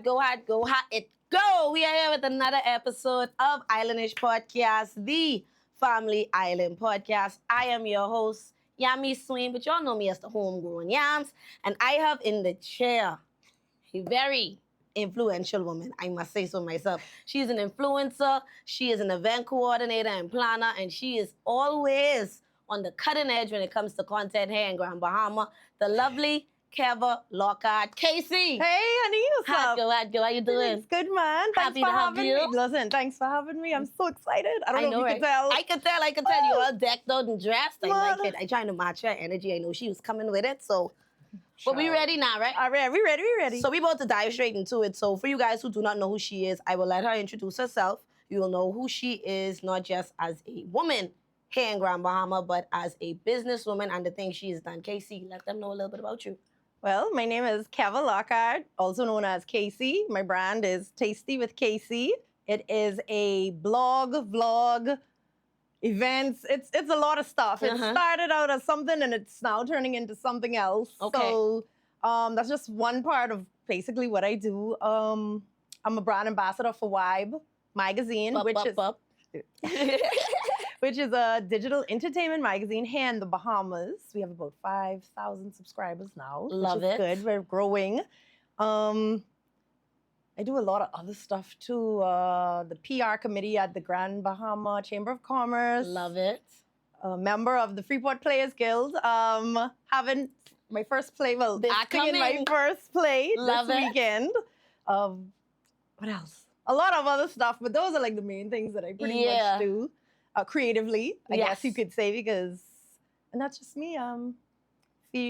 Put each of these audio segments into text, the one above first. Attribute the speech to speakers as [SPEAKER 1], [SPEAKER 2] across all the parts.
[SPEAKER 1] go hot, it go. We are here with another episode of Islandish Podcast, the Family Island Podcast. I am your host, Yami Swain, but y'all know me as the homegrown Yams. And I have in the chair a very influential woman, I must say so myself. She is an influencer, she is an event coordinator and planner, and she is always on the cutting edge when it comes to content here in Grand Bahama. The lovely Keva Lockhart Casey.
[SPEAKER 2] Hey, honey, what's up?
[SPEAKER 1] How's how you doing?
[SPEAKER 2] It's good, man. Thanks
[SPEAKER 1] Happy
[SPEAKER 2] for
[SPEAKER 1] to have
[SPEAKER 2] having
[SPEAKER 1] you.
[SPEAKER 2] me. Listen, thanks for having me. I'm so excited. I don't know if you can tell.
[SPEAKER 1] I can tell. You all decked out and dressed. I
[SPEAKER 2] Man.
[SPEAKER 1] like it. I trying to match her energy. I know she was coming with it, so. But we ready now, right?
[SPEAKER 2] All right, we ready.
[SPEAKER 1] So we about to dive straight into it. So for you guys who do not know who she is, I will let her introduce herself. You will know who she is, not just as a woman here in Grand Bahama, but as a businesswoman and the things she has done. Casey, let them know a little bit about you.
[SPEAKER 2] Well, my name is Keva Lockhart, also known as Casey. My brand is Tasty with Casey. It is a blog, vlog, events. It's a lot of stuff. It started out as something and it's now turning into something else.
[SPEAKER 1] Okay.
[SPEAKER 2] So that's just one part of basically what I do. I'm a brand ambassador for Vibe magazine, which is a digital entertainment magazine here in the Bahamas. We have about 5,000 subscribers now.
[SPEAKER 1] Love
[SPEAKER 2] which is
[SPEAKER 1] it.
[SPEAKER 2] Good. We're growing. I do a lot of other stuff too. The PR committee at the Grand Bahama Chamber of Commerce.
[SPEAKER 1] Love it.
[SPEAKER 2] A member of the Freeport Players Guild. Having my first play, acting in my first play
[SPEAKER 1] Love
[SPEAKER 2] this
[SPEAKER 1] it.
[SPEAKER 2] weekend. What else? A lot of other stuff, but those are like the main things that I pretty much do creatively, I guess you could say, and that's just me.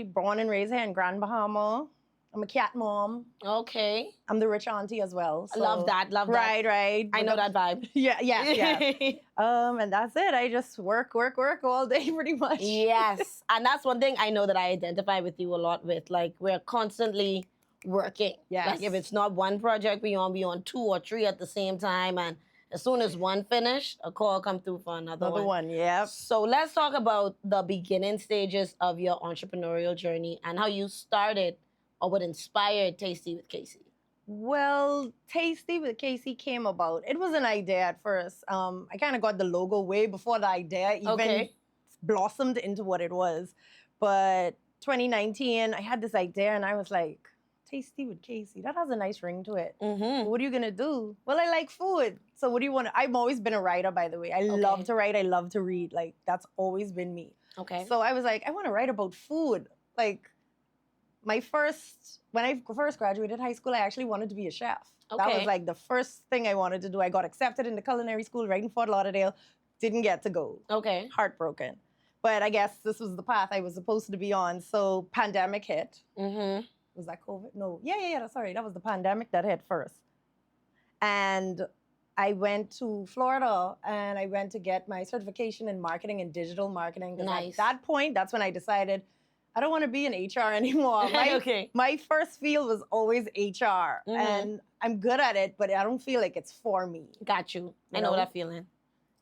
[SPEAKER 2] Born and raised here in Grand Bahama. I'm a cat mom.
[SPEAKER 1] Okay.
[SPEAKER 2] I'm the rich auntie as well. So.
[SPEAKER 1] Love that.
[SPEAKER 2] Right.
[SPEAKER 1] I know that vibe.
[SPEAKER 2] Yeah. And that's it. I just work all day pretty much.
[SPEAKER 1] Yes. And that's one thing I know that I identify with you a lot with. Like, we're constantly working.
[SPEAKER 2] Yes.
[SPEAKER 1] Like, if it's not one project we on 2 or 3 at the same time. And as soon as one finished, a call come through for another one.
[SPEAKER 2] Yeah.
[SPEAKER 1] So let's talk about the beginning stages of your entrepreneurial journey and how you started or what inspired Tasty with Casey.
[SPEAKER 2] Well, Tasty with Casey came about. It was an idea at first. I kind of got the logo way before the idea even blossomed into what it was. But 2019, I had this idea and I was like, Tasty with Casey, that has a nice ring to it.
[SPEAKER 1] Mm-hmm.
[SPEAKER 2] What are you going to do? Well, I like food. So what do you want to... I've always been a writer, by the way. I love to write. I love to read. Like, that's always been me.
[SPEAKER 1] Okay.
[SPEAKER 2] So I was like, I want to write about food. Like, when I first graduated high school, I actually wanted to be a chef.
[SPEAKER 1] Okay.
[SPEAKER 2] That was like the first thing I wanted to do. I got accepted into culinary school right in Fort Lauderdale. Didn't get to go.
[SPEAKER 1] Okay.
[SPEAKER 2] Heartbroken. But I guess this was the path I was supposed to be on. So pandemic hit.
[SPEAKER 1] Mm-hmm.
[SPEAKER 2] Was that COVID? No. Yeah. Sorry, that was the pandemic that hit first. And I went to Florida and I went to get my certification in marketing and digital marketing.
[SPEAKER 1] Nice.
[SPEAKER 2] At that point, that's when I decided I don't want to be in HR anymore. My first field was always HR. And I'm good at it, but I don't feel like it's for me.
[SPEAKER 1] Got you. I know that feeling.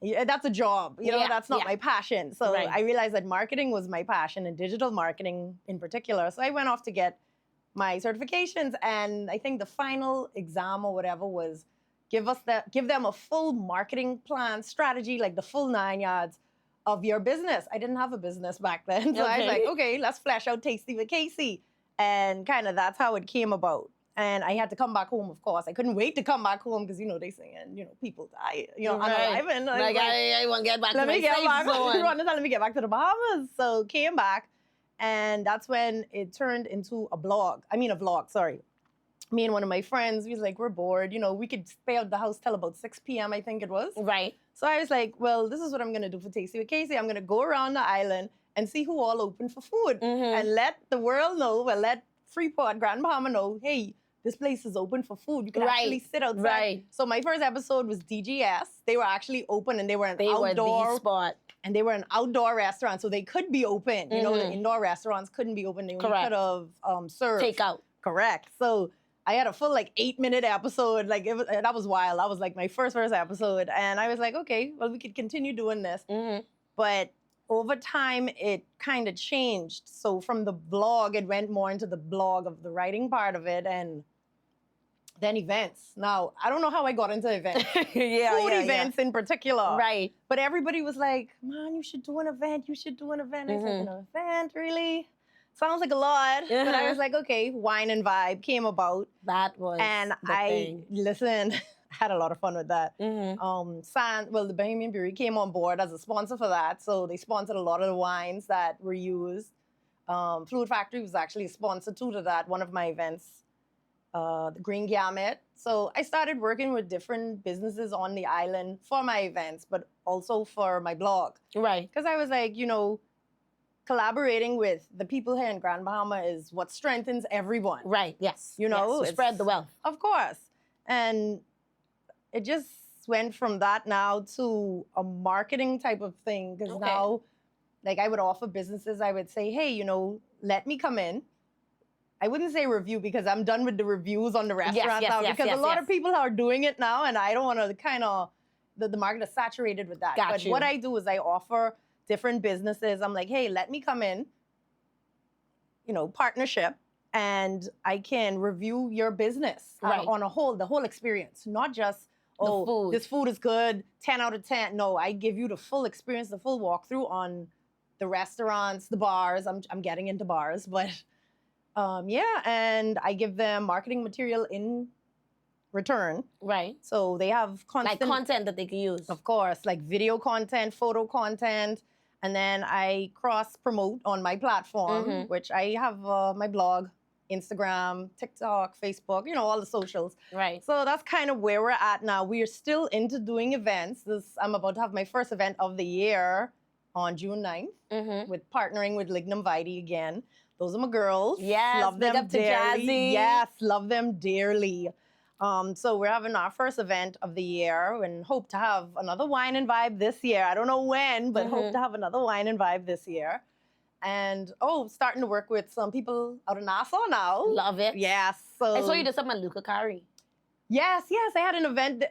[SPEAKER 2] Yeah, that's a job. That's not my passion. So
[SPEAKER 1] Right.
[SPEAKER 2] I realized that marketing was my passion and digital marketing in particular. So I went off to get my certifications, and I think the final exam or whatever was give them a full marketing plan, strategy, like the full 9 yards of your business. I didn't have a business back then. So I was like, okay, let's flesh out Tasty with Casey. And kind of that's how it came about. And I had to come back home, of course. I couldn't wait to come back home because, they sing and, people die, unaliving.
[SPEAKER 1] Like, I want to get back to my safe zone.
[SPEAKER 2] Let me get back to the Bahamas. So came back. And that's when it turned into a vlog, sorry. Me and one of my friends, we was like, we're bored. We could stay out the house till about 6 p.m., I think it was.
[SPEAKER 1] Right.
[SPEAKER 2] So I was like, well, this is what I'm going to do for Tasty with Casey. I'm going to go around the island and see who all open for food. And let the world know, let Freeport, Grand Bahama know, hey, this place is open for food. You can actually sit outside.
[SPEAKER 1] Right.
[SPEAKER 2] So my first episode was DGS. They were actually open and they were
[SPEAKER 1] They were the spot.
[SPEAKER 2] And they were an outdoor restaurant, so they could be open. The indoor restaurants couldn't be open. They only could have served.
[SPEAKER 1] Takeout.
[SPEAKER 2] Correct. So I had a full 8-minute episode. That was wild. That was like my first episode. And I was like, okay, well, we could continue doing this. But over time, it kind of changed. So from the vlog, it went more into the blog of the writing part of it. And Then events. Now, I don't know how I got into events.
[SPEAKER 1] Yeah,
[SPEAKER 2] Food
[SPEAKER 1] yeah,
[SPEAKER 2] events in particular.
[SPEAKER 1] Right.
[SPEAKER 2] But everybody was like, man, you should do an event. You should do an event. I was like, an event, really? Sounds like a lot. But I was like, okay, Wine and Vibe came about.
[SPEAKER 1] That was
[SPEAKER 2] And listen, had a lot of fun with that. The Bahamian Brewery came on board as a sponsor for that. So they sponsored a lot of the wines that were used. Fluid Factory was actually a sponsor too to that, one of my events, the Green Gamut. So I started working with different businesses on the island for my events, but also for my blog.
[SPEAKER 1] Right.
[SPEAKER 2] Because I was like, collaborating with the people here in Grand Bahama is what strengthens everyone.
[SPEAKER 1] Right, yes.
[SPEAKER 2] You know,
[SPEAKER 1] yes, to spread the wealth.
[SPEAKER 2] Of course. And it just went from that now to a marketing type of thing. Because now, like, I would offer businesses, I would say, hey, let me come in. I wouldn't say review because I'm done with the reviews on the restaurants now because a lot of people are doing it now and I don't want to kind of, the market is saturated with that. But what I do is I offer different businesses. I'm like, hey, let me come in, partnership, and I can review your business on the whole experience, not just, this food is good, 10 out of 10. No, I give you the full experience, the full walkthrough on the restaurants, the bars. I'm getting into bars, but and I give them marketing material in return.
[SPEAKER 1] Right.
[SPEAKER 2] So they have
[SPEAKER 1] like content that they can use.
[SPEAKER 2] Of course, like video content, photo content. And then I cross-promote on my platform, which I have my blog, Instagram, TikTok, Facebook, all the socials.
[SPEAKER 1] Right.
[SPEAKER 2] So that's kind of where we're at now. We are still into doing events. I'm about to have my first event of the year on June 9th with partnering with Lignum Vitae again. Those are my girls.
[SPEAKER 1] Yes,
[SPEAKER 2] love
[SPEAKER 1] big
[SPEAKER 2] them
[SPEAKER 1] up to
[SPEAKER 2] dearly.
[SPEAKER 1] Jazzy.
[SPEAKER 2] Yes, love them dearly. So we're having our first event of the year and hope to have another Wine and Vibe this year. I don't know when, but hope to have another Wine and Vibe this year. And, starting to work with some people out of Nassau now.
[SPEAKER 1] Love it.
[SPEAKER 2] Yes. So
[SPEAKER 1] I saw you did something at Luca Kari.
[SPEAKER 2] Yes. I had an event.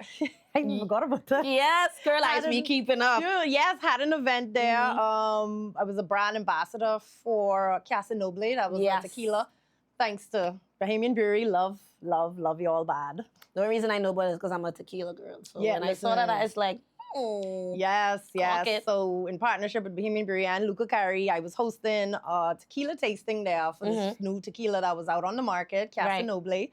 [SPEAKER 2] I forgot about that.
[SPEAKER 1] Yes, girl, I be keeping up.
[SPEAKER 2] Sure, yes, had an event there. I was a brand ambassador for Casa Noble. That was a tequila. Thanks to Bahamian Brewery. Love you all bad.
[SPEAKER 1] The only reason I know about it is because I'm a tequila girl. So when I saw that, I was like,
[SPEAKER 2] Yes. So in partnership with Bahamian Brewery and Luca Kari, I was hosting a tequila tasting there for this new tequila that was out on the market, Casa Noble.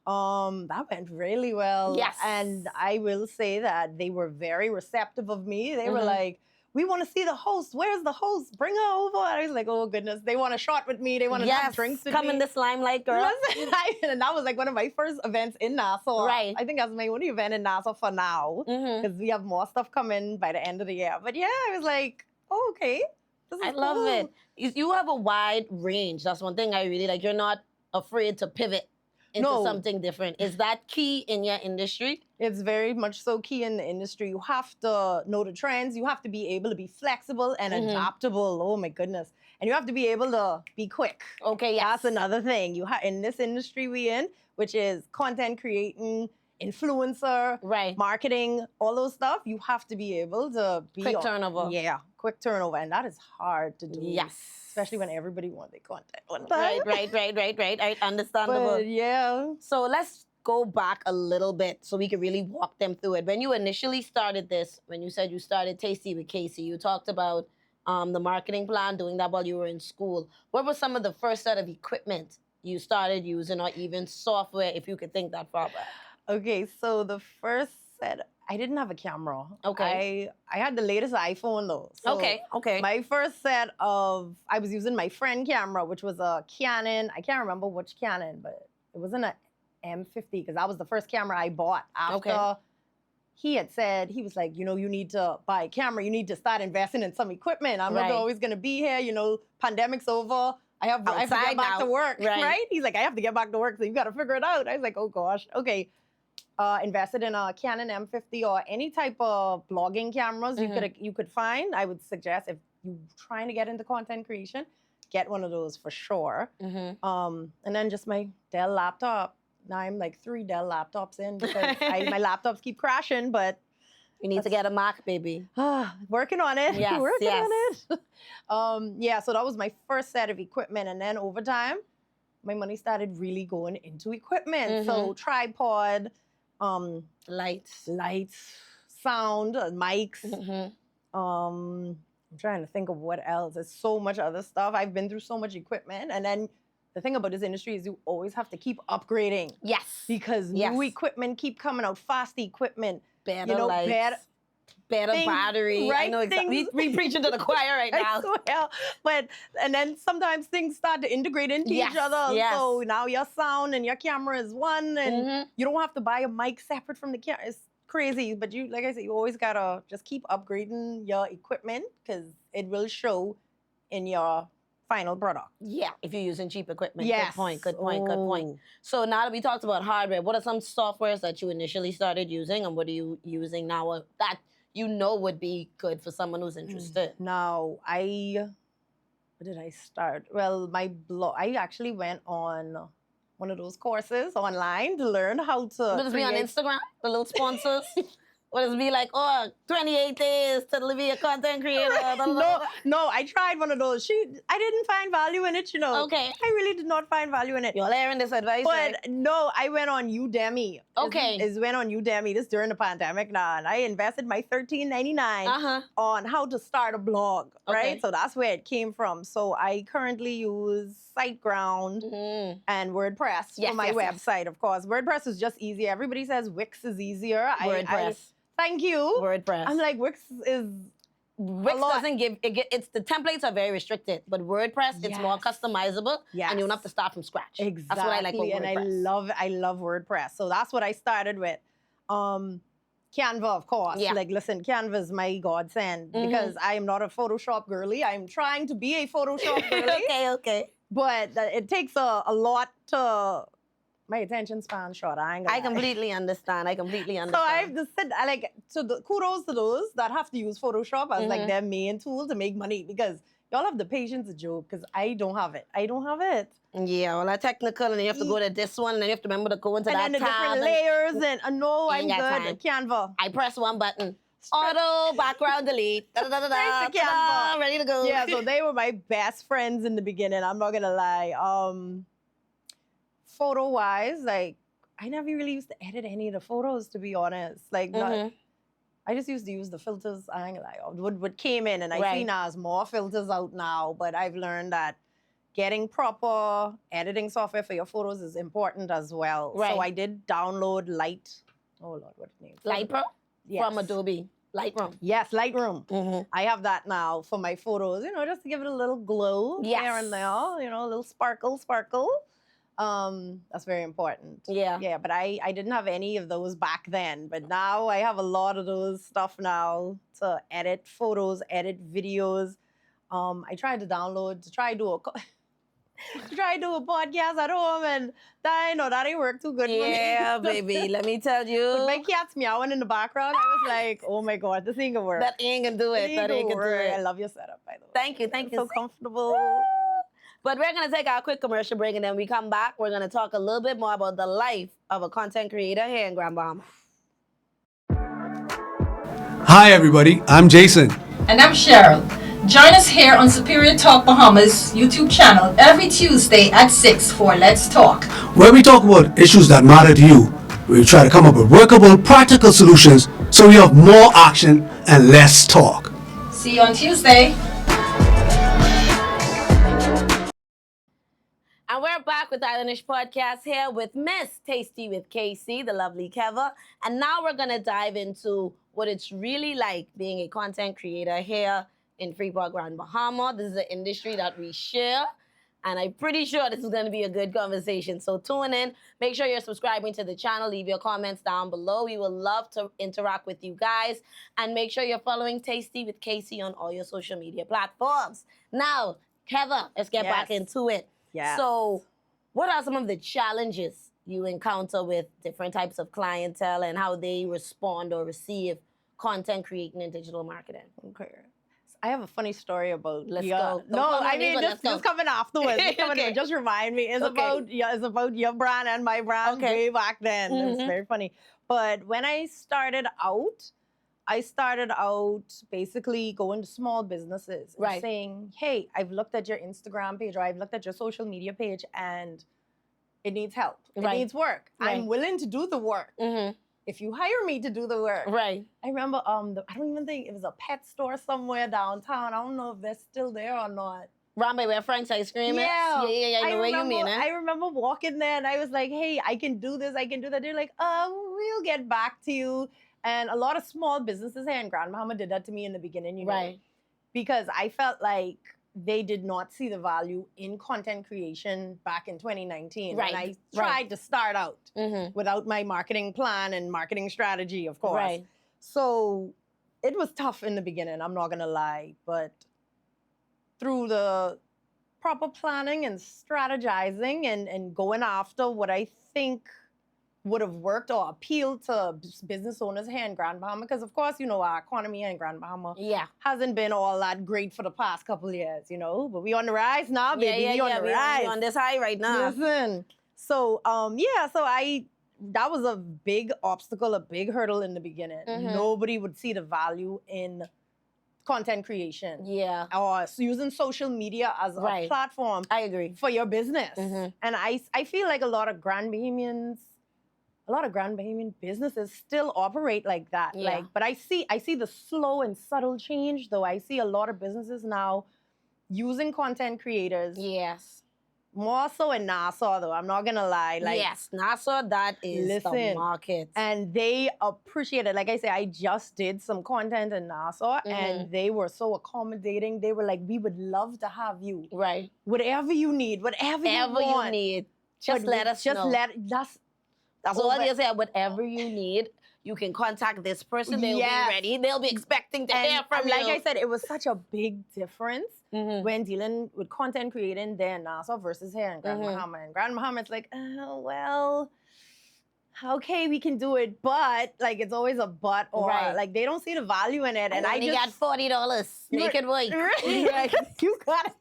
[SPEAKER 2] That went really well.
[SPEAKER 1] Yes.
[SPEAKER 2] And I will say that they were very receptive of me. They were like, we want to see the host. Where's the host? Bring her over. And I was like, oh, goodness. They want a shot with me. They want to have drinks with me.
[SPEAKER 1] Come in this limelight, girl.
[SPEAKER 2] And that was like one of my first events in Nassau.
[SPEAKER 1] Right.
[SPEAKER 2] I think that's my only event in Nassau for now. Because we have more stuff coming by the end of the year. But yeah, I was like, oh, okay.
[SPEAKER 1] I love it. You have a wide range. That's one thing I really like. You're not afraid to pivot into something different. Is that key in your industry?
[SPEAKER 2] It's very much so key in the industry. You have to know the trends. You have to be able to be flexible and adaptable. Oh my goodness. And you have to be able to be quick.
[SPEAKER 1] Okay, yes.
[SPEAKER 2] That's another thing. In this industry we in, which is content creating, influencer, marketing, all those stuff, you have to be able to be
[SPEAKER 1] quick turnover.
[SPEAKER 2] Yeah, quick turnover. And that is hard to do.
[SPEAKER 1] Yes.
[SPEAKER 2] Especially when everybody wants their content one time.
[SPEAKER 1] Right. Understandable.
[SPEAKER 2] But yeah.
[SPEAKER 1] So let's go back a little bit so we can really walk them through it. When you initially started this, when you said you started Tasty with Casey, you talked about the marketing plan, doing that while you were in school. What was some of the first set of equipment you started using, or even software, if you could think that far back?
[SPEAKER 2] Okay, so the first set, I didn't have a camera.
[SPEAKER 1] Okay.
[SPEAKER 2] I had the latest iPhone though. So
[SPEAKER 1] okay.
[SPEAKER 2] My first set I was using my friend camera, which was a Canon. I can't remember which Canon, but it wasn't an M50 because that was the first camera I bought after he had said, he was like, you need to buy a camera. You need to start investing in some equipment. I'm not always going to be here. Pandemic's over. I have to get back to work, right? He's like, I have to get back to work, so you got to figure it out. I was like, oh gosh, okay. Invested in a Canon M50 or any type of blogging cameras you could find. I would suggest if you're trying to get into content creation, get one of those for sure. And then just my Dell laptop. Now I'm like 3 Dell laptops in because my laptops keep crashing, but
[SPEAKER 1] you need to get a Mac, baby.
[SPEAKER 2] Working on it.
[SPEAKER 1] Yes,
[SPEAKER 2] on it. So that was my first set of equipment. And then over time, my money started really going into equipment. So
[SPEAKER 1] Mhm.
[SPEAKER 2] tripod,
[SPEAKER 1] Lights.
[SPEAKER 2] sound, mics.
[SPEAKER 1] Mhm.
[SPEAKER 2] I'm trying to think of what else. There's so much other stuff. I've been through so much equipment. And then the thing about this industry is you always have to keep upgrading
[SPEAKER 1] Yes.
[SPEAKER 2] because
[SPEAKER 1] Yes.
[SPEAKER 2] new equipment keep coming out, fast equipment.
[SPEAKER 1] Better lights. Better
[SPEAKER 2] things,
[SPEAKER 1] battery. I
[SPEAKER 2] right
[SPEAKER 1] know exactly.
[SPEAKER 2] things.
[SPEAKER 1] We preaching to the choir right now.
[SPEAKER 2] I swear. But and then sometimes things start to integrate into
[SPEAKER 1] Yes,
[SPEAKER 2] each other.
[SPEAKER 1] yes.
[SPEAKER 2] So now your sound and your camera is one, and
[SPEAKER 1] Mhm.
[SPEAKER 2] you don't have to buy a mic separate from the camera. It's crazy. But you, like I said, you always gotta just keep upgrading your equipment because it will show in your final product.
[SPEAKER 1] Yeah, if you're using cheap equipment.
[SPEAKER 2] Yes.
[SPEAKER 1] Good point, good point, good point. So now that we talked about hardware, what are some softwares that you initially started using and what are you using now that you know would be good for someone who's interested?
[SPEAKER 2] Now, where did I start? Well, my blog, I actually went on one of those courses online to learn how to
[SPEAKER 1] Will this be on Instagram? The little sponsors? Will it be like, 28 days to be a content creator?
[SPEAKER 2] No, I tried one of those. I didn't find value in it,
[SPEAKER 1] Okay.
[SPEAKER 2] I really did not find value in it.
[SPEAKER 1] You're hearing this advice,
[SPEAKER 2] But
[SPEAKER 1] right?
[SPEAKER 2] no, I went on Udemy.
[SPEAKER 1] Okay.
[SPEAKER 2] Is went on Udemy this during the pandemic now, and I invested my $13.99 on how to start a blog, right?
[SPEAKER 1] Okay.
[SPEAKER 2] So that's where it came from. So I currently use SiteGround and WordPress for my website, of course. WordPress is just easy. Everybody says Wix is easier.
[SPEAKER 1] WordPress.
[SPEAKER 2] Thank you.
[SPEAKER 1] WordPress.
[SPEAKER 2] I'm like, Wix
[SPEAKER 1] doesn't give it's the templates are very restricted, but WordPress it's more customizable and you don't have to start from scratch.
[SPEAKER 2] Exactly.
[SPEAKER 1] That's what I like about WordPress.
[SPEAKER 2] And I love WordPress. So that's what I started with. Canva, of course.
[SPEAKER 1] Yeah.
[SPEAKER 2] Like, listen, Canva is my godsend because I am not a Photoshop girly. I'm trying to be a Photoshop girly.
[SPEAKER 1] Okay.
[SPEAKER 2] But it takes a lot to my attention span short.
[SPEAKER 1] I completely understand.
[SPEAKER 2] So I have to sit, kudos to those that have to use Photoshop as like their main tool to make money because y'all have the patience to joke because I don't have it.
[SPEAKER 1] Yeah, well, that's technical, and then you have to go to this one, and then you have to remember to go into that
[SPEAKER 2] and then the
[SPEAKER 1] tab.
[SPEAKER 2] different layers, and no, I'm good.
[SPEAKER 1] Time.
[SPEAKER 2] Canva.
[SPEAKER 1] I press one button. Auto, background, delete. Da, da, da, da, da, da, ready to go.
[SPEAKER 2] Yeah, so they were my best friends in the beginning. I'm not going to lie. Photo-wise, like, I never really used to edit any of the photos, to be honest. Like, I just used to use the filters. I ain't gonna lie. What came in, and I see now there's more filters out now, but I've learned that getting proper editing software for your photos is important as well.
[SPEAKER 1] Right.
[SPEAKER 2] So I did download Lord, what's the name?
[SPEAKER 1] Lightroom?
[SPEAKER 2] Yes.
[SPEAKER 1] From Adobe. Lightroom.
[SPEAKER 2] Yes, Lightroom. I have that now for my photos, just to give it a little glow here and there, a little sparkle. That's very important.
[SPEAKER 1] Yeah.
[SPEAKER 2] Yeah, but I didn't have any of those back then. But now I have a lot of those stuff now to edit photos, edit videos. I tried to do a podcast at home, and that ain't work too good for me.
[SPEAKER 1] Yeah, baby, let me tell you.
[SPEAKER 2] With my cat's meowing in the background, I was like, oh my God, this ain't gonna work.
[SPEAKER 1] That ain't gonna do it. That ain't gonna do it.
[SPEAKER 2] I love your setup, by the way.
[SPEAKER 1] Thank you.
[SPEAKER 2] It's so comfortable.
[SPEAKER 1] But we're going to take our quick commercial break, and then we come back. We're going to talk a little bit more about the life of a content creator here in Grand Bahama.
[SPEAKER 3] Hi, everybody. I'm Jason.
[SPEAKER 4] And I'm Cheryl. Join us here on Superior Talk Bahamas YouTube channel every Tuesday at 6 for Let's Talk,
[SPEAKER 3] where we talk about issues that matter to you. We try to come up with workable, practical solutions so we have more action and less talk.
[SPEAKER 4] See you on Tuesday.
[SPEAKER 1] And we're back with Islandish Podcast here with Miss Tasty with KC, the lovely Keva. And now we're going to dive into what it's really like being a content creator here in Freeport, Grand Bahama. This is an industry that we share. And I'm pretty sure this is going to be a good conversation. So tune in. Make sure you're subscribing to the channel. Leave your comments down below. We would love to interact with you guys. And make sure you're following Tasty with KC on all your social media platforms. Now, Keva, let's get back into it.
[SPEAKER 2] Yeah.
[SPEAKER 1] So what are some of the challenges you encounter with different types of clientele and how they respond or receive content creating and digital marketing?
[SPEAKER 2] Okay. I have a funny story about
[SPEAKER 1] Let's go.
[SPEAKER 2] Just coming afterwards.
[SPEAKER 1] Okay.
[SPEAKER 2] Just remind me. It's about your brand and my brand way back then. It's very funny. But when I started out, I started out basically going to small businesses and
[SPEAKER 1] Right.
[SPEAKER 2] saying, hey, I've looked at your Instagram page or I've looked at your social media page and it needs help. It
[SPEAKER 1] Right.
[SPEAKER 2] needs work.
[SPEAKER 1] Right.
[SPEAKER 2] I'm willing to do the work.
[SPEAKER 1] Mm-hmm.
[SPEAKER 2] If you hire me to do the work.
[SPEAKER 1] Right.
[SPEAKER 2] I remember, I don't even think, it was a pet store somewhere downtown. I don't know if they're still there or not.
[SPEAKER 1] Round by where Frank's ice cream is?
[SPEAKER 2] Yeah.
[SPEAKER 1] Yeah. I know where you mean it.
[SPEAKER 2] I remember walking there and I was like, hey, I can do this, I can do that. They're like, we'll get back to you. And a lot of small businesses here in Grand Bahama did that to me in the beginning, you know,
[SPEAKER 1] Right.
[SPEAKER 2] because I felt like they did not see the value in content creation back in 2019.
[SPEAKER 1] Right,
[SPEAKER 2] And I
[SPEAKER 1] right.
[SPEAKER 2] tried to start out
[SPEAKER 1] Mm-hmm.
[SPEAKER 2] without my marketing plan and marketing strategy, of course.
[SPEAKER 1] Right.
[SPEAKER 2] So it was tough in the beginning, I'm not gonna lie, but through the proper planning and strategizing and going after what I think would have worked or appealed to business owners here in Grand Bahama, because of course, you know, our economy here in Grand Bahama
[SPEAKER 1] Yeah.
[SPEAKER 2] hasn't been all that great for the past couple of years, you know, but we on the rise now, baby.
[SPEAKER 1] Yeah.
[SPEAKER 2] We on the rise.
[SPEAKER 1] We on this high right now.
[SPEAKER 2] Listen. So, that was a big obstacle, a big hurdle in the beginning.
[SPEAKER 1] Mhm.
[SPEAKER 2] Nobody would see the value in content creation
[SPEAKER 1] Yeah.
[SPEAKER 2] or using social media as a
[SPEAKER 1] Right.
[SPEAKER 2] platform
[SPEAKER 1] I agree.
[SPEAKER 2] for your business.
[SPEAKER 1] Mhm.
[SPEAKER 2] And I feel like a lot of Grand Bahamian businesses still operate like that.
[SPEAKER 1] Yeah.
[SPEAKER 2] Like, but I see the slow and subtle change, though. I see a lot of businesses now using content creators.
[SPEAKER 1] Yes.
[SPEAKER 2] More so in Nassau, though. I'm not gonna lie. Like,
[SPEAKER 1] yes. Nassau, that is the
[SPEAKER 2] Listen,
[SPEAKER 1] market.
[SPEAKER 2] and they appreciate it. Like I say, I just did some content in Nassau, and they were so accommodating. They were like, "We would love to have you.
[SPEAKER 1] Right.
[SPEAKER 2] Whatever you need, whatever you
[SPEAKER 1] Whatever you
[SPEAKER 2] want,
[SPEAKER 1] need, just
[SPEAKER 2] but
[SPEAKER 1] let us know. That's all
[SPEAKER 2] over-
[SPEAKER 1] you say. Whatever you need, you can contact this person. They'll
[SPEAKER 2] Yes.
[SPEAKER 1] be ready. They'll be expecting to hear from
[SPEAKER 2] like
[SPEAKER 1] you.
[SPEAKER 2] I said, it was such a big difference
[SPEAKER 1] Mhm.
[SPEAKER 2] when dealing with content creating there in Nassau versus here in Grand
[SPEAKER 1] Mhm.
[SPEAKER 2] Bahama. And Grand Bahama, it's like, well, okay, we can do it, but like it's always a but, or
[SPEAKER 1] Right.
[SPEAKER 2] like they don't see the value in it. And I
[SPEAKER 1] only
[SPEAKER 2] just
[SPEAKER 1] got $40. Make it work.
[SPEAKER 2] Right. You got it.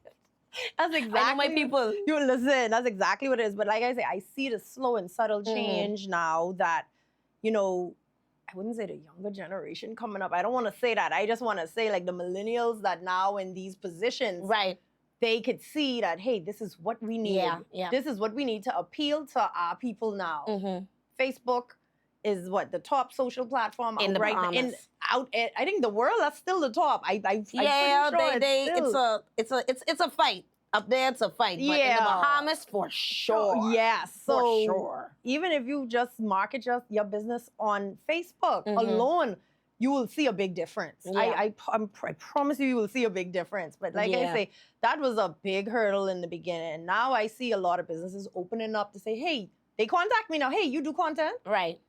[SPEAKER 2] That's exactly.
[SPEAKER 1] I know my people.
[SPEAKER 2] You listen. That's exactly what it is. But like I say, I see the slow and subtle
[SPEAKER 1] Mhm.
[SPEAKER 2] change now that, you know, I wouldn't say the younger generation coming up. I don't want to say that. I just want to say like the millennials that now in these positions,
[SPEAKER 1] Right.
[SPEAKER 2] they could see that, hey, this is what we need.
[SPEAKER 1] Yeah.
[SPEAKER 2] This is what we need to appeal to our people now.
[SPEAKER 1] Mhm.
[SPEAKER 2] Facebook is what the top social platform
[SPEAKER 1] In
[SPEAKER 2] out
[SPEAKER 1] the
[SPEAKER 2] right
[SPEAKER 1] Bahamas.
[SPEAKER 2] I think the world, that's still the top. I'm pretty
[SPEAKER 1] Yeah,
[SPEAKER 2] sure
[SPEAKER 1] it's a fight. Up there, it's a fight. But in the
[SPEAKER 2] Yeah.
[SPEAKER 1] Bahamas, for sure.
[SPEAKER 2] Yes.
[SPEAKER 1] For
[SPEAKER 2] So
[SPEAKER 1] sure.
[SPEAKER 2] even if you just market your business on Facebook
[SPEAKER 1] Mhm.
[SPEAKER 2] alone, you will see a big difference.
[SPEAKER 1] Yeah.
[SPEAKER 2] I promise you will see a big difference. But like I
[SPEAKER 1] Yeah.
[SPEAKER 2] say, that was a big hurdle in the beginning. Now I see a lot of businesses opening up to say, hey, they contact me now. Hey, you do content?
[SPEAKER 1] Right.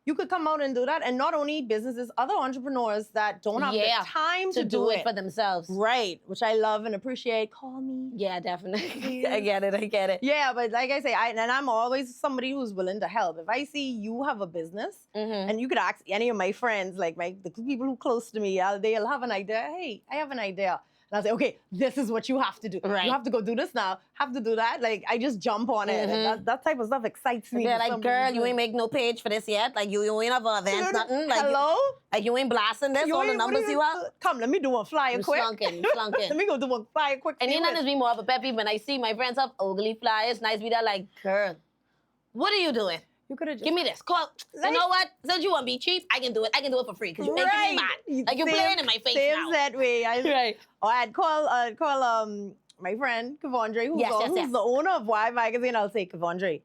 [SPEAKER 2] You could come out and do that. And not only businesses, other entrepreneurs that don't have
[SPEAKER 1] Yeah,
[SPEAKER 2] the time
[SPEAKER 1] To do it for themselves.
[SPEAKER 2] Right, which I love and appreciate. Call me.
[SPEAKER 1] Yeah, definitely.
[SPEAKER 2] Please.
[SPEAKER 1] I get it.
[SPEAKER 2] Yeah, but like I say, I'm always somebody who's willing to help. If I see you have a business,
[SPEAKER 1] Mhm.
[SPEAKER 2] and you could ask any of my friends, like the people who close to me, they'll have an idea. Hey, I have an idea. And I'll say, okay, this is what you have to do.
[SPEAKER 1] Right.
[SPEAKER 2] You have to go do this now. Have to do that. Like, I just jump on it.
[SPEAKER 1] Mhm.
[SPEAKER 2] And that type of stuff excites me.
[SPEAKER 1] They're
[SPEAKER 2] for
[SPEAKER 1] like,
[SPEAKER 2] some
[SPEAKER 1] girl, you
[SPEAKER 2] reason.
[SPEAKER 1] ain't make no page for this yet. Like, you ain't have an event, nothing. Like,
[SPEAKER 2] Hello?
[SPEAKER 1] Like, you ain't blasting this, all the
[SPEAKER 2] ain't- what
[SPEAKER 1] numbers you have.
[SPEAKER 2] Come, let me do one flyer
[SPEAKER 1] You
[SPEAKER 2] quick.
[SPEAKER 1] slunking.
[SPEAKER 2] Let me go do one flyer quick.
[SPEAKER 1] And
[SPEAKER 2] see
[SPEAKER 1] you
[SPEAKER 2] what-
[SPEAKER 1] know, be more of a peppy when I see my friends have ugly flyers, nice be there like, girl, what are you doing?
[SPEAKER 2] You could have just
[SPEAKER 1] Give me this. Call. You
[SPEAKER 2] Like-
[SPEAKER 1] know what? Since you want to be cheap, I can do it. I can do it for free because you're making me mad. Like, you're
[SPEAKER 2] Same-
[SPEAKER 1] playing in my face
[SPEAKER 2] same
[SPEAKER 1] now.
[SPEAKER 2] that way.
[SPEAKER 1] Right.
[SPEAKER 2] Or I'd call my friend Kevondre, who's,
[SPEAKER 1] Yes, yes,
[SPEAKER 2] who's
[SPEAKER 1] yes.
[SPEAKER 2] the owner of Y Magazine. I'll say, Kevondre,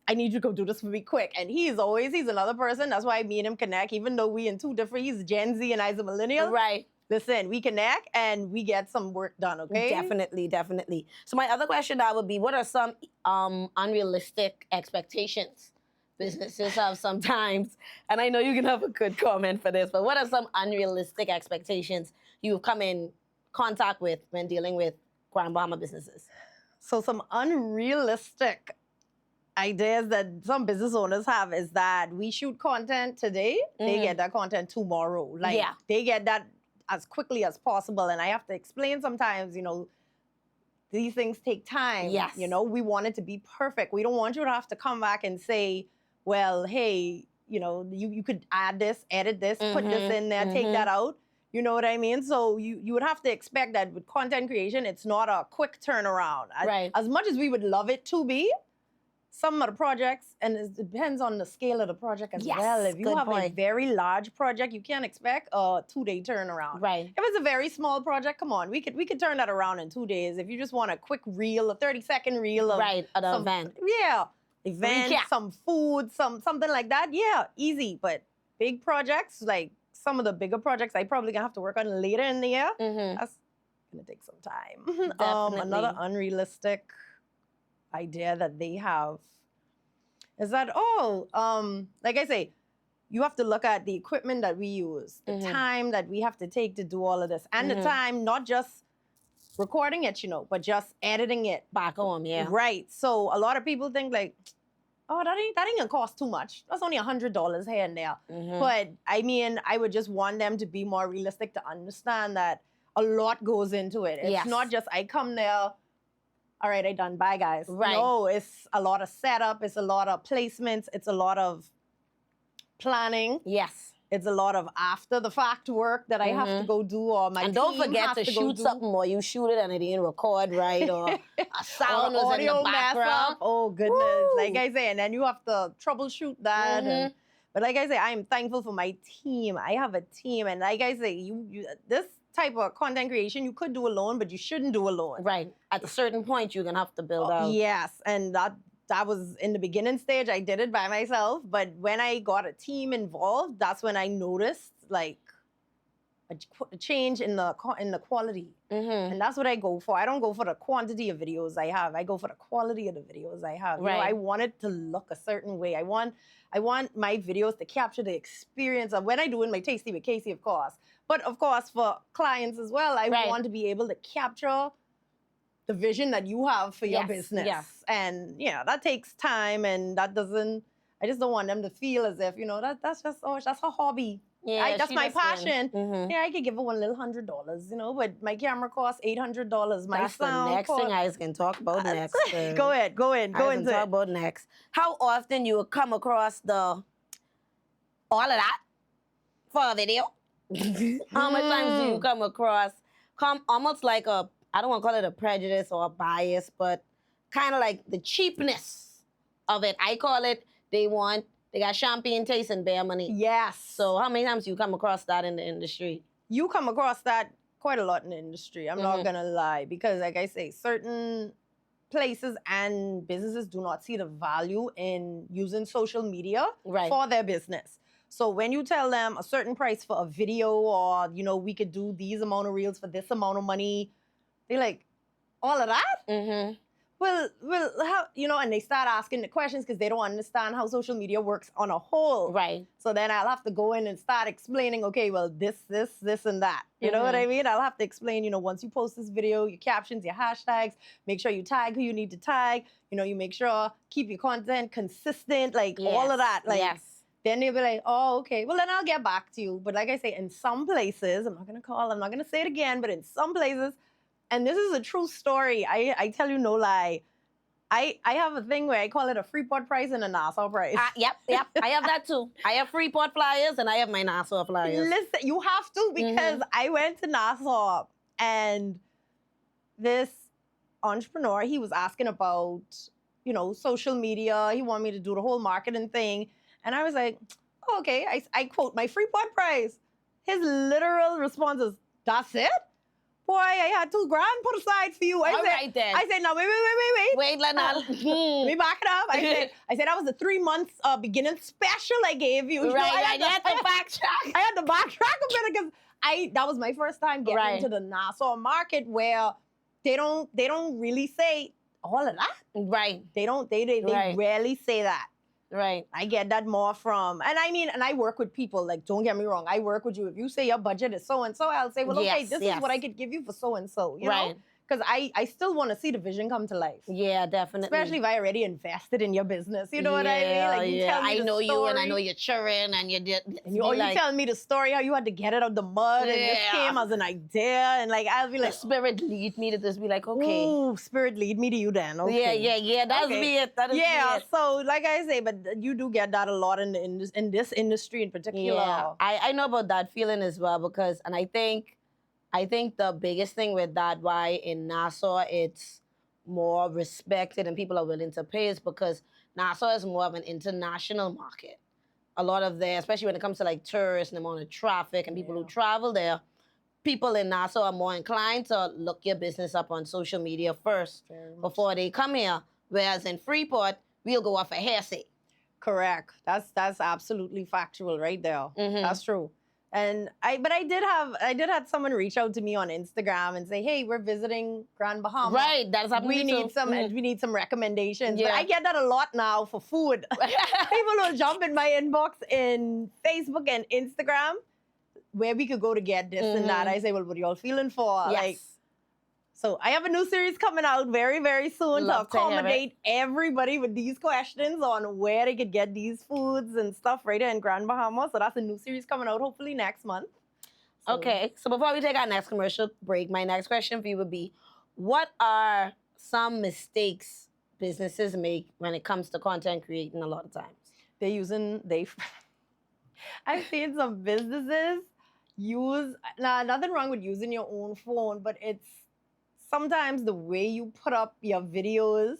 [SPEAKER 2] I need you to go do this for me quick. And he's another person. That's why me and him connect, even though we in two different, he's Gen Z and I's a millennial.
[SPEAKER 1] Right.
[SPEAKER 2] Listen, we connect and we get some work done, okay?
[SPEAKER 1] Definitely. So my other question that would be, what are some unrealistic expectations businesses have sometimes? And I know you can have a good comment for this, but what are some unrealistic expectations you've come in contact with when dealing with Grand Bahama businesses?
[SPEAKER 2] So some unrealistic ideas that some business owners have is that we shoot content today, they
[SPEAKER 1] Mhm.
[SPEAKER 2] get that content tomorrow. Like
[SPEAKER 1] Yeah.
[SPEAKER 2] they get that as quickly as possible. And I have to explain sometimes, these things take time.
[SPEAKER 1] Yes.
[SPEAKER 2] We want it to be perfect. We don't want you to have to come back and say, well, hey, you could add this, edit this, put this in there, take that out. You know what I mean? So you would have to expect that with content creation, it's not a quick turnaround.
[SPEAKER 1] Right.
[SPEAKER 2] As much as we would love it to be, some of the projects, and it depends on the scale of the project as well. If you
[SPEAKER 1] good
[SPEAKER 2] have a
[SPEAKER 1] point.
[SPEAKER 2] very large project, you can't expect a 2-day turnaround.
[SPEAKER 1] Right.
[SPEAKER 2] If it's a very small project, come on, we could turn that around in 2 days. If you just want a quick reel, a 30-second reel of
[SPEAKER 1] Right, an
[SPEAKER 2] some
[SPEAKER 1] event.
[SPEAKER 2] Yeah, event,
[SPEAKER 1] Recap.
[SPEAKER 2] some food, something like that. Yeah, easy. But big projects, like some of the bigger projects, I probably gonna have to work on later in the year. That's gonna take some time. Another unrealistic idea that they have is that like I say, you have to look at the equipment that we use, the time that we have to take to do all of this, and the time not just recording it, but just editing it
[SPEAKER 1] Back home, yeah.
[SPEAKER 2] right. So a lot of people think like, oh, that ain't gonna cost too much. That's only $100 here and there. But I mean, I would just want them to be more realistic to understand that a lot goes into it. It's not just I come there, all right, I done, bye guys.
[SPEAKER 1] Right.
[SPEAKER 2] No, it's a lot of setup, it's a lot of placements, it's a lot of planning.
[SPEAKER 1] Yes.
[SPEAKER 2] It's a lot of after the fact work that I have to go do, or my
[SPEAKER 1] And don't
[SPEAKER 2] team
[SPEAKER 1] forget
[SPEAKER 2] has
[SPEAKER 1] to
[SPEAKER 2] go
[SPEAKER 1] shoot
[SPEAKER 2] do.
[SPEAKER 1] something, or you shoot it and it didn't record right, or a sound was in the
[SPEAKER 2] audio mess up.
[SPEAKER 1] background.
[SPEAKER 2] Oh goodness!
[SPEAKER 1] Woo!
[SPEAKER 2] Like I say, and then you have to troubleshoot that. But like I say, I am thankful for my team. I have a team, and like I say, you this type of content creation you could do alone, but you shouldn't do alone.
[SPEAKER 1] Right. At a certain point, you're gonna have to build out.
[SPEAKER 2] Yes, and that was in the beginning stage. I did it by myself, but when I got a team involved, that's when I noticed like a change in the quality. And that's what I go for. I don't go for the quantity of videos I have. I go for the quality of the videos I have.
[SPEAKER 1] Right.
[SPEAKER 2] I want it to look a certain way. I want my videos to capture the experience of when I do in my Tasty with Casey, of course. But of course, for clients as well, I want to be able to capture the vision that you have for your business.
[SPEAKER 1] Yes.
[SPEAKER 2] And that takes time, and I just don't want them to feel as if, that's just, that's a hobby.
[SPEAKER 1] Yeah,
[SPEAKER 2] That's
[SPEAKER 1] she
[SPEAKER 2] my
[SPEAKER 1] just win.
[SPEAKER 2] passion. Yeah, I could give her one little $100, but my camera costs $800. My
[SPEAKER 1] That's the
[SPEAKER 2] sound
[SPEAKER 1] next thing I was gonna talk about next.
[SPEAKER 2] Go ahead, go
[SPEAKER 1] I was
[SPEAKER 2] into
[SPEAKER 1] gonna talk
[SPEAKER 2] it.
[SPEAKER 1] about next. How often you will come across all of that for a video? How much times do you come across almost like I don't want to call it a prejudice or a bias, but kind of like the cheapness of it. I call it they got champagne taste and bare money.
[SPEAKER 2] Yes.
[SPEAKER 1] So how many times do you come across that in the industry?
[SPEAKER 2] You come across that quite a lot in the industry. I'm not gonna lie, because like I say, certain places and businesses do not see the value in using social media for their business. So when you tell them a certain price for a video, or we could do these amount of reels for this amount of money, they're like, all of that? Well, how, and they start asking the questions because they don't understand how social media works on a whole.
[SPEAKER 1] Right.
[SPEAKER 2] So then I'll have to go in and start explaining, okay, well, this, and that. You know what I mean? I'll have to explain, once you post this video, your captions, your hashtags, make sure you tag who you need to tag. You make sure, keep your content consistent, like all of that. Like, then they'll be like, oh, okay, well, then I'll get back to you. But like I say, in some places, I'm not going to say it again, but in some places, and this is a true story. I tell you no lie. I have a thing where I call it a Freeport price and a Nassau price.
[SPEAKER 1] Yep. I have that too. I have Freeport flyers and I have my Nassau flyers.
[SPEAKER 2] Listen, you have to, because I went to Nassau and this entrepreneur, he was asking about, social media. He wanted me to do the whole marketing thing. And I was like, oh, okay, I quote my Freeport price. His literal response is, that's it? Boy, I had $2,000 put aside for you. I said, no, wait.
[SPEAKER 1] Wait, Lana.
[SPEAKER 2] Let me back it up. I said that was the 3 months beginning special I gave you.
[SPEAKER 1] Right, I had to backtrack.
[SPEAKER 2] I had to backtrack a bit because that was my first time getting into the Nassau market, where they don't really say all of that.
[SPEAKER 1] Right.
[SPEAKER 2] They rarely say that.
[SPEAKER 1] Right.
[SPEAKER 2] I get that more from, and I work with people, like, don't get me wrong, I work with you. If you say your budget is so-and-so, I'll say, well, okay, this is what I could give you for so-and-so, you know? because I still want to see the vision come to life.
[SPEAKER 1] Yeah, definitely.
[SPEAKER 2] Especially if I already invested in your business. You know what I mean? Like, you tell me
[SPEAKER 1] I
[SPEAKER 2] the
[SPEAKER 1] know you, and I
[SPEAKER 2] story.
[SPEAKER 1] know your children, and you did.
[SPEAKER 2] And you tell me the story how you had to get it out the mud and this came as an idea, and like I'll be
[SPEAKER 1] the
[SPEAKER 2] like,
[SPEAKER 1] spirit lead me to just be like, okay.
[SPEAKER 2] ooh, spirit lead me to you then. Okay.
[SPEAKER 1] Yeah. That's me it. That is me it.
[SPEAKER 2] So like I say, but you do get that a lot in this industry in particular.
[SPEAKER 1] Yeah, I know about that feeling as well because, and I think the biggest thing with that, why in Nassau it's more respected and people are willing to pay is because Nassau is more of an international market. A lot of there, especially when it comes to like tourists and the amount of traffic and people who travel there, people in Nassau are more inclined to look your business up on social media first before they come here. Whereas in Freeport, we'll go off a hearsay.
[SPEAKER 2] Correct. That's absolutely factual right there.
[SPEAKER 1] Mhm.
[SPEAKER 2] That's true. And I did have someone reach out to me on Instagram and say, hey, we're visiting Grand Bahama.
[SPEAKER 1] Right, that's happening
[SPEAKER 2] We need
[SPEAKER 1] too.
[SPEAKER 2] we need some recommendations. But
[SPEAKER 1] Yeah.
[SPEAKER 2] I get that a lot now for food. People will jump in my inbox in Facebook and Instagram where we could go to get this and that. I say, well, what are y'all feeling for?
[SPEAKER 1] Yes.
[SPEAKER 2] Like, so I have a new series coming out very, very soon
[SPEAKER 1] Love
[SPEAKER 2] to
[SPEAKER 1] to hear it.
[SPEAKER 2] accommodate everybody with these questions on where they could get these foods and stuff right there in Grand Bahama. So that's a new series coming out hopefully next month. So-
[SPEAKER 1] Okay, so before we take our next commercial break, my next question for you would be, what are some mistakes businesses make when it comes to content creating a lot of times?
[SPEAKER 2] I've seen some businesses use, nothing wrong with using your own phone, but it's sometimes the way you put up your videos,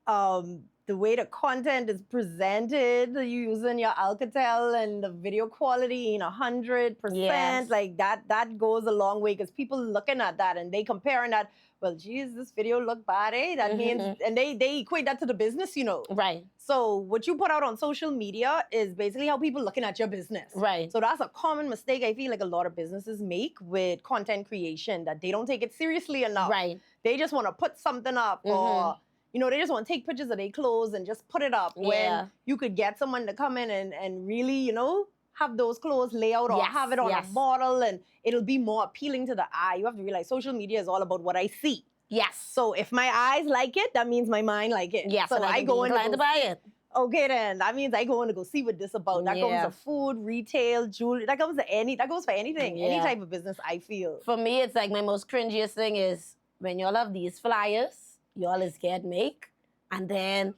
[SPEAKER 2] the way the content is presented, you using your Alcatel and the video quality in 100%,
[SPEAKER 1] Yes.
[SPEAKER 2] like that goes a long way because people looking at that and they comparing that, well, geez, this video look bad, eh? That means, and they equate that to the business, you know.
[SPEAKER 1] Right,
[SPEAKER 2] So what you put out on social media is basically how people looking at your business.
[SPEAKER 1] right.
[SPEAKER 2] So that's a common mistake I feel like a lot of businesses make with content creation, that they don't take it seriously enough.
[SPEAKER 1] Right.
[SPEAKER 2] They just want to put something up or, you know, they just want to take pictures of their clothes and just put it up
[SPEAKER 1] Yeah.
[SPEAKER 2] when you could get someone to come in and really, you know, have those clothes lay out or
[SPEAKER 1] Yes,
[SPEAKER 2] have it on
[SPEAKER 1] yes.
[SPEAKER 2] a model and it'll be more appealing to the eye. You have to realize social media is all about what I see.
[SPEAKER 1] Yes.
[SPEAKER 2] So if my eyes like it, that means my mind like it.
[SPEAKER 1] Yes,
[SPEAKER 2] So
[SPEAKER 1] and
[SPEAKER 2] I
[SPEAKER 1] can
[SPEAKER 2] go
[SPEAKER 1] be
[SPEAKER 2] in
[SPEAKER 1] inclined to buy it.
[SPEAKER 2] okay, then that means I go in to go see what this about. That
[SPEAKER 1] Yeah.
[SPEAKER 2] comes to food, retail, jewelry. That goes for anything. Any
[SPEAKER 1] Yeah.
[SPEAKER 2] type of business, I feel.
[SPEAKER 1] For me, it's like my most cringiest thing is when y'all have these flyers, y'all is get make, and then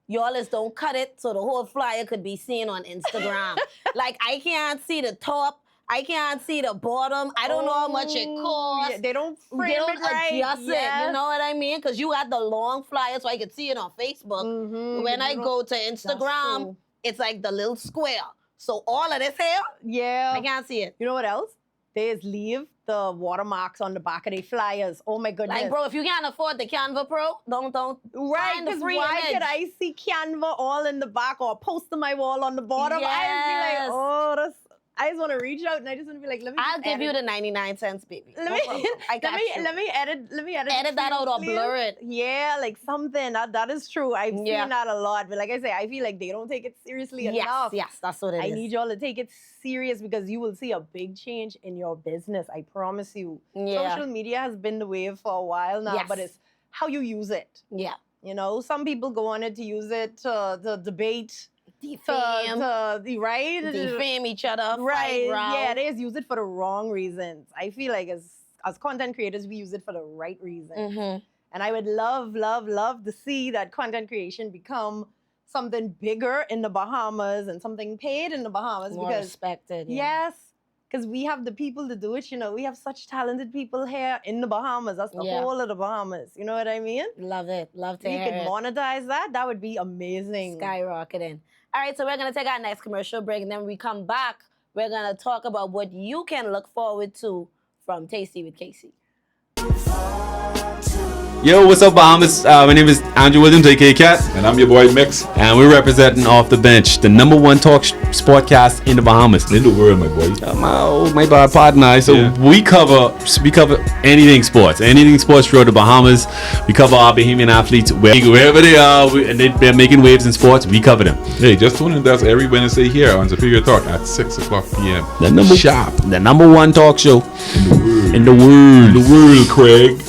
[SPEAKER 1] y'all is don't cut it so the whole flyer could be seen on Instagram. Like I can't see the top, I can't see the bottom. I don't know how much it costs.
[SPEAKER 2] Yeah, they don't frame
[SPEAKER 1] They don't
[SPEAKER 2] it right.
[SPEAKER 1] adjust it. You know what I mean? Because you got the long flyer, so I could see it on Facebook.
[SPEAKER 2] Mhm,
[SPEAKER 1] When
[SPEAKER 2] but
[SPEAKER 1] I
[SPEAKER 2] you don't-
[SPEAKER 1] go to Instagram,
[SPEAKER 2] true.
[SPEAKER 1] it's like the little square. So all of this here,
[SPEAKER 2] Yeah.
[SPEAKER 1] I can't see it.
[SPEAKER 2] You know what else? They just leave the watermarks on the back of their flyers. Oh my goodness.
[SPEAKER 1] Like, bro, if you can't afford the Canva Pro, don't
[SPEAKER 2] Right,
[SPEAKER 1] find the
[SPEAKER 2] because
[SPEAKER 1] free
[SPEAKER 2] why
[SPEAKER 1] image.
[SPEAKER 2] could I see Canva all in the back or post on my wall on the bottom? I just be like,
[SPEAKER 1] Yes.
[SPEAKER 2] oh, I just want to reach out and I just want to be like, let me.
[SPEAKER 1] I'll
[SPEAKER 2] just
[SPEAKER 1] give you
[SPEAKER 2] edit.
[SPEAKER 1] the 99 cents, baby.
[SPEAKER 2] Let
[SPEAKER 1] No
[SPEAKER 2] me,
[SPEAKER 1] problem. I got you.
[SPEAKER 2] let me edit.
[SPEAKER 1] Edit that out or blur it.
[SPEAKER 2] Yeah, like something. That is true. I've
[SPEAKER 1] Yeah.
[SPEAKER 2] seen that a lot. But like I say, I feel like they don't take it seriously
[SPEAKER 1] Yes,
[SPEAKER 2] enough.
[SPEAKER 1] yes, that's what it
[SPEAKER 2] I
[SPEAKER 1] is.
[SPEAKER 2] need y'all to take it serious because you will see a big change in your business. I promise you.
[SPEAKER 1] Yeah.
[SPEAKER 2] Social media has been the wave for a while now, but
[SPEAKER 1] Yes.
[SPEAKER 2] it's how you use it.
[SPEAKER 1] Yeah.
[SPEAKER 2] You know, some people go on it to use it to debate,
[SPEAKER 1] Defame,
[SPEAKER 2] right?
[SPEAKER 1] defame each other,
[SPEAKER 2] Right.
[SPEAKER 1] fight, row.
[SPEAKER 2] Yeah, they just use it for the wrong reasons. I feel like as content creators, we use it for the right reasons.
[SPEAKER 1] Mm-hmm.
[SPEAKER 2] And I would love to see that content creation become something bigger in the Bahamas and something paid in the Bahamas
[SPEAKER 1] More
[SPEAKER 2] because
[SPEAKER 1] respected. Yeah.
[SPEAKER 2] yes, because we have the people to do it. You know, we have such talented people here in the Bahamas. That's the
[SPEAKER 1] Yeah.
[SPEAKER 2] whole of the Bahamas. You know what I mean?
[SPEAKER 1] Love it. Love to
[SPEAKER 2] We
[SPEAKER 1] hear
[SPEAKER 2] could
[SPEAKER 1] it.
[SPEAKER 2] monetize that. That would be amazing.
[SPEAKER 1] Skyrocketing. All right, so we're going to take our next commercial break, and then when we come back, we're going to talk about what you can look forward to from Tasty with Casey.
[SPEAKER 5] Yo, what's up, Bahamas? My name is Andrew Williams, aka Cat,
[SPEAKER 6] And I'm your boy Mix.
[SPEAKER 5] and we're representing Off the Bench, the #1 talk sportcast in the Bahamas.
[SPEAKER 6] In the world, my boy.
[SPEAKER 5] My bad partner. So
[SPEAKER 6] Yeah.
[SPEAKER 5] we cover anything sports throughout the Bahamas. We cover our Bahamian athletes wherever they are, and they're making waves in sports. We cover them.
[SPEAKER 6] Hey, just tune in. That's every Wednesday here on Superior Talk at 6 o'clock p.m.
[SPEAKER 5] The number
[SPEAKER 6] Sharp.
[SPEAKER 5] the #1 talk show.
[SPEAKER 6] In the world.
[SPEAKER 5] In the world.
[SPEAKER 6] The world, Craig.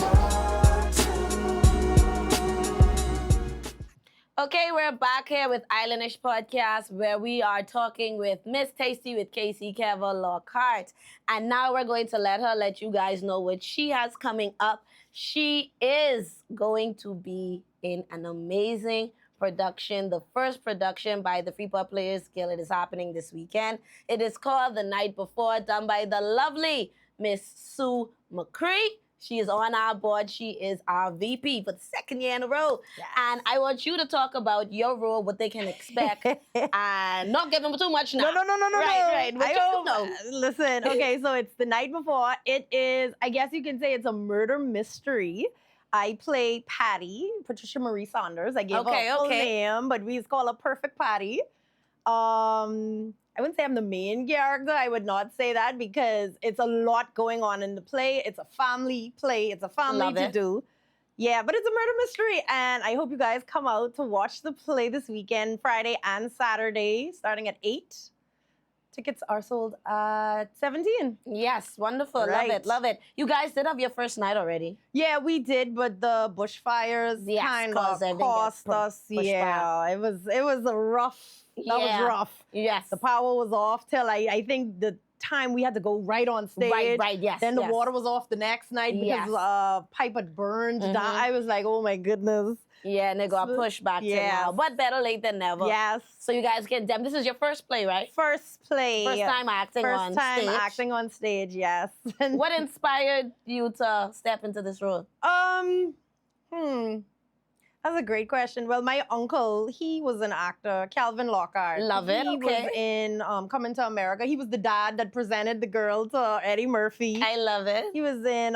[SPEAKER 1] Okay, we're back here with Islandish Podcast, where we are talking with Miss Tasty with Casey Keva Lockhart. And now we're going to let you guys know what she has coming up. She is going to be in an amazing production, the first production by the Freeport Players Guild. It is happening this weekend. It is called The Night Before, done by the lovely Miss Sue McCree. She is on our board. She is our VP for the second year in a row.
[SPEAKER 2] Yes.
[SPEAKER 1] And I want you to talk about your role, what they can expect, and not give them too much now.
[SPEAKER 2] No.
[SPEAKER 1] Right. What
[SPEAKER 2] I
[SPEAKER 1] you
[SPEAKER 2] hope,
[SPEAKER 1] know.
[SPEAKER 2] Listen, okay, so it's The Night Before. It is, I guess you can say it's a murder mystery. I play Patty, Patricia Marie Saunders. I gave her a full name, but we call her Perfect Patty. I wouldn't say I'm the main character. I would not say that because it's a lot going on in the play. It's a family play. It's a family to do. Yeah, but it's a murder mystery. And I hope you guys come out to watch the play this weekend, Friday and Saturday, starting at 8. Tickets are sold at 17.
[SPEAKER 1] Yes, wonderful.
[SPEAKER 2] Right.
[SPEAKER 1] Love it. You guys did have your first night already.
[SPEAKER 2] Yeah, we did, but the bushfires kind of cost us. Yeah, it was a rough. That was rough.
[SPEAKER 1] Yes.
[SPEAKER 2] The power was off till I think the time we had to go right on stage.
[SPEAKER 1] Right, yes.
[SPEAKER 2] Then the water was off the next night because pipe had burned down. I was like, oh my goodness.
[SPEAKER 1] Yeah, and they got pushed back to now. But better late than never.
[SPEAKER 2] Yes.
[SPEAKER 1] So you guys get them. This is your first play, right?
[SPEAKER 2] First play.
[SPEAKER 1] First time acting on stage.
[SPEAKER 2] First time acting on stage, yes.
[SPEAKER 1] What inspired you to step into this role?
[SPEAKER 2] That's a great question. Well, my uncle, he was an actor, Keva Lockhart.
[SPEAKER 1] Love it.
[SPEAKER 2] He was in Coming to America. He was the dad that presented the girl to Eddie Murphy.
[SPEAKER 1] I love it.
[SPEAKER 2] He was in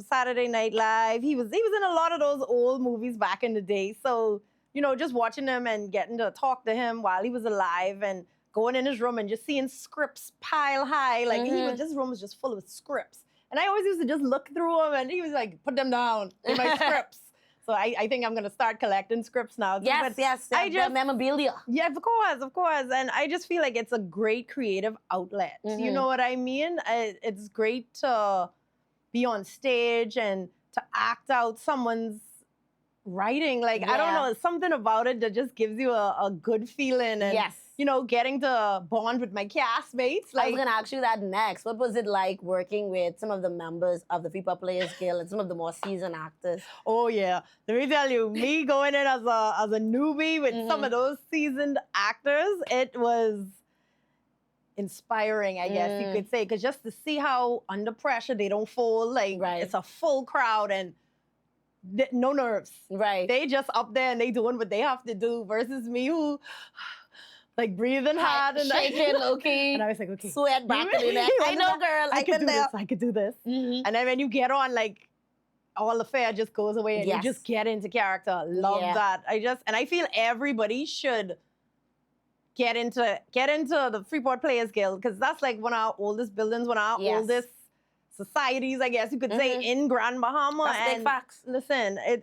[SPEAKER 2] Saturday Night Live. He was in a lot of those old movies back in the day. So, you know, just watching him and getting to talk to him while he was alive and going in his room and just seeing scripts pile high. Like his room was just full of scripts. And I always used to just look through them and he was like, put them down in my scripts. So I think I'm going to start collecting scripts now.
[SPEAKER 1] Yes. The memorabilia.
[SPEAKER 2] Yeah, of course. And I just feel like it's a great creative outlet. You know what I mean? It's great to be on stage and to act out someone's writing. Like, I don't know, something about it that just gives you a good feeling. And, you know, getting to bond with my castmates.
[SPEAKER 1] I was going to ask you that next. What was it like working with some of the members of the Freeport Players Guild and some of the more seasoned actors?
[SPEAKER 2] Oh, yeah. Let me tell you, me going in as a newbie with some of those seasoned actors, it was inspiring, I guess you could say. Because just to see how under pressure they don't fold, like it's a full crowd and no nerves.
[SPEAKER 1] Right.
[SPEAKER 2] They just up there and they doing what they have to do versus me who... like breathing hard and
[SPEAKER 1] shaking low-key.
[SPEAKER 2] And I was like, okay.
[SPEAKER 1] Sweat back in the neck. I know, girl.
[SPEAKER 2] I could do this. And then when you get on, like, all the fear just goes away and you just get into character. Love that. And I feel everybody should get into the Freeport Players Guild because that's like one of our oldest buildings, one of our oldest societies, I guess you could say, in Grand Bahama.
[SPEAKER 1] That's big facts.
[SPEAKER 2] Listen, and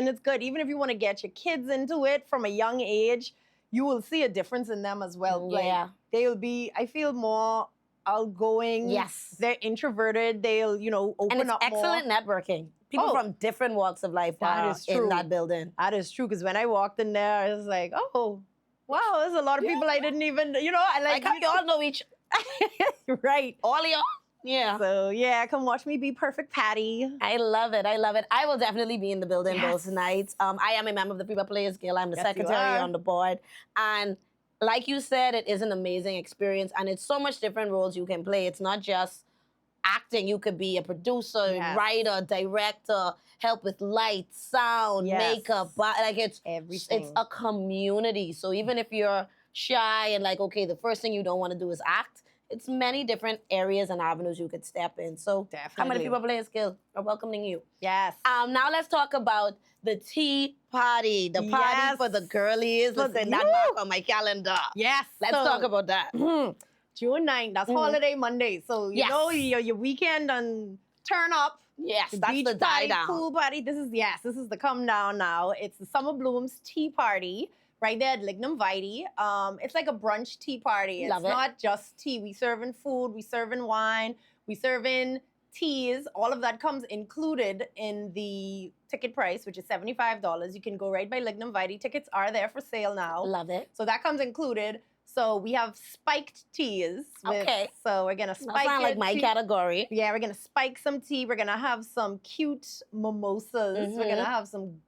[SPEAKER 2] it's good. Even if you want to get your kids into it from a young age, you will see a difference in them as well.
[SPEAKER 1] Yeah.
[SPEAKER 2] Like, they'll be, I feel, more outgoing.
[SPEAKER 1] Yes.
[SPEAKER 2] They're introverted. They'll, you know, open up more.
[SPEAKER 1] And it's excellent networking. People from different walks of life are in that building.
[SPEAKER 2] That is true. Because when I walked in there, I was like, oh, wow, there's a lot of people I didn't even, you know.
[SPEAKER 1] Like how you all know each
[SPEAKER 2] other. Right.
[SPEAKER 1] All of y'all. Yeah.
[SPEAKER 2] So, yeah, come watch me be Perfect Patty.
[SPEAKER 1] I love it. I will definitely be in the building those nights. I am a member of the Freeport Players Guild. I'm the secretary on the board. And like you said, it is an amazing experience. And it's so much different roles you can play. It's not just acting. You could be a producer, writer, director, help with lights, sound, makeup. Like it's everything. It's a community. So even if you're shy and like, okay, the first thing you don't want to do is act, it's many different areas and avenues you could step in. So how many Freeport Players Guild are welcoming you?
[SPEAKER 2] Yes.
[SPEAKER 1] Now let's talk about the tea party. The party for the girlies. Listen, that mark on my calendar.
[SPEAKER 2] Yes.
[SPEAKER 1] Let's talk about that.
[SPEAKER 2] June 9th. That's holiday Monday. So you know your weekend and turn up.
[SPEAKER 1] Yes,
[SPEAKER 2] the
[SPEAKER 1] that's
[SPEAKER 2] beach
[SPEAKER 1] the die
[SPEAKER 2] party,
[SPEAKER 1] down.
[SPEAKER 2] Pool party. This is the come down now. It's the Summer Blooms tea party. Right there at Lignum Vitae. It's like a brunch tea party. It's not just tea. We serving food, we serving wine, we serving teas, all of that comes included in the ticket price, which is $75. You can go right by Lignum Vitae. Tickets are there for sale now.
[SPEAKER 1] Love it.
[SPEAKER 2] So that comes included. So we have spiked teas.
[SPEAKER 1] Okay.
[SPEAKER 2] So we're gonna
[SPEAKER 1] That
[SPEAKER 2] spike
[SPEAKER 1] sounds like my category.
[SPEAKER 2] Yeah, we're gonna spike some tea. We're gonna have some cute mimosas. We're gonna have some.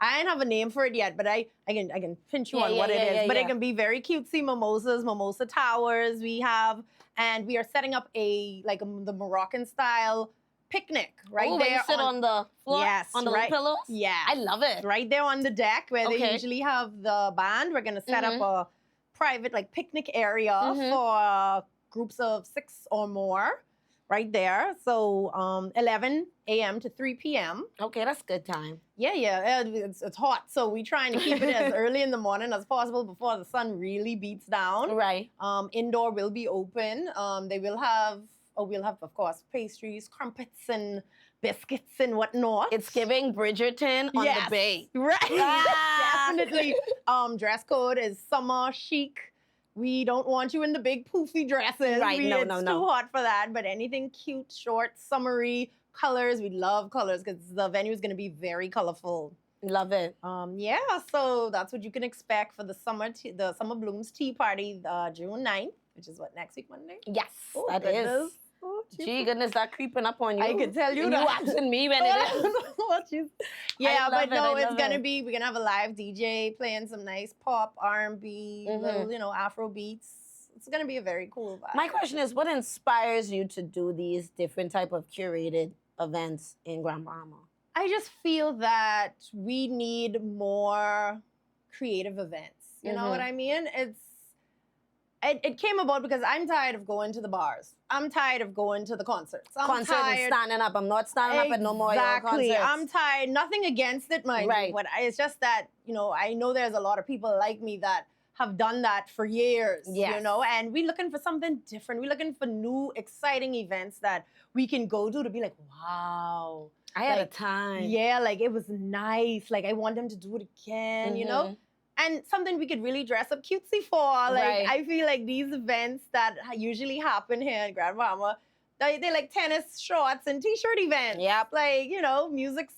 [SPEAKER 2] I don't have a name for it yet, but I can pinch you on what it is. But it can be very cutesy mimosas, mimosa towers. We have, and we are setting up the Moroccan style picnic right
[SPEAKER 1] Where
[SPEAKER 2] there.
[SPEAKER 1] you sit on the floor, on the little pillows.
[SPEAKER 2] Yeah,
[SPEAKER 1] I love it.
[SPEAKER 2] right there on the deck where they usually have the band. We're gonna set up a private picnic area for groups of 6 or more right there. So 11 a.m. to 3 p.m.
[SPEAKER 1] Okay, that's good time.
[SPEAKER 2] Yeah, it's hot. So we're trying to keep it as early in the morning as possible before the sun really beats down.
[SPEAKER 1] Right.
[SPEAKER 2] Indoor will be open. We'll have, of course, pastries, crumpets, and biscuits and whatnot.
[SPEAKER 1] It's giving Bridgerton on the bay.
[SPEAKER 2] Right.
[SPEAKER 1] Ah.
[SPEAKER 2] Definitely. Dress code is summer chic. We don't want you in the big poofy dresses.
[SPEAKER 1] Right,
[SPEAKER 2] It's
[SPEAKER 1] no.
[SPEAKER 2] too hot for that. But anything cute, short, summery, colors. We love colors because the venue is going to be very colorful.
[SPEAKER 1] Love it.
[SPEAKER 2] So that's what you can expect for the Summer Blooms Tea Party, June 9th, which is what, next week, Monday?
[SPEAKER 1] Yes,
[SPEAKER 2] Oh,
[SPEAKER 1] that
[SPEAKER 2] goodness.
[SPEAKER 1] is. Gee, goodness, that creeping up on you.
[SPEAKER 2] I can tell you
[SPEAKER 1] And
[SPEAKER 2] that.
[SPEAKER 1] you asking me when it is.
[SPEAKER 2] Yeah,
[SPEAKER 1] love
[SPEAKER 2] but no,
[SPEAKER 1] it, I
[SPEAKER 2] it's
[SPEAKER 1] love
[SPEAKER 2] gonna
[SPEAKER 1] it.
[SPEAKER 2] be. We're gonna have a live DJ playing some nice pop, R&B, little Afro beats. It's gonna be a very cool vibe.
[SPEAKER 1] My question is, what inspires you to do these different type of curated events in Grand Bahama?
[SPEAKER 2] I just feel that we need more creative events. You know what I mean? It came about because I'm tired of going to the bars. I'm tired of going to the concerts. I'm tired.
[SPEAKER 1] Standing up. I'm not standing up at no more of your concerts.
[SPEAKER 2] I'm tired. Nothing against it, mind you. But it's just that, I know there's a lot of people like me that have done that for years, and we're looking for something different. We're looking for new, exciting events that we can go to be like, wow.
[SPEAKER 1] I had a time.
[SPEAKER 2] Yeah, it was nice. I want them to do it again, And something we could really dress up cutesy for. I feel like these events that usually happen here in Grand Bahama, they're like tennis shorts and t-shirt events.
[SPEAKER 1] Yep.
[SPEAKER 2] Music,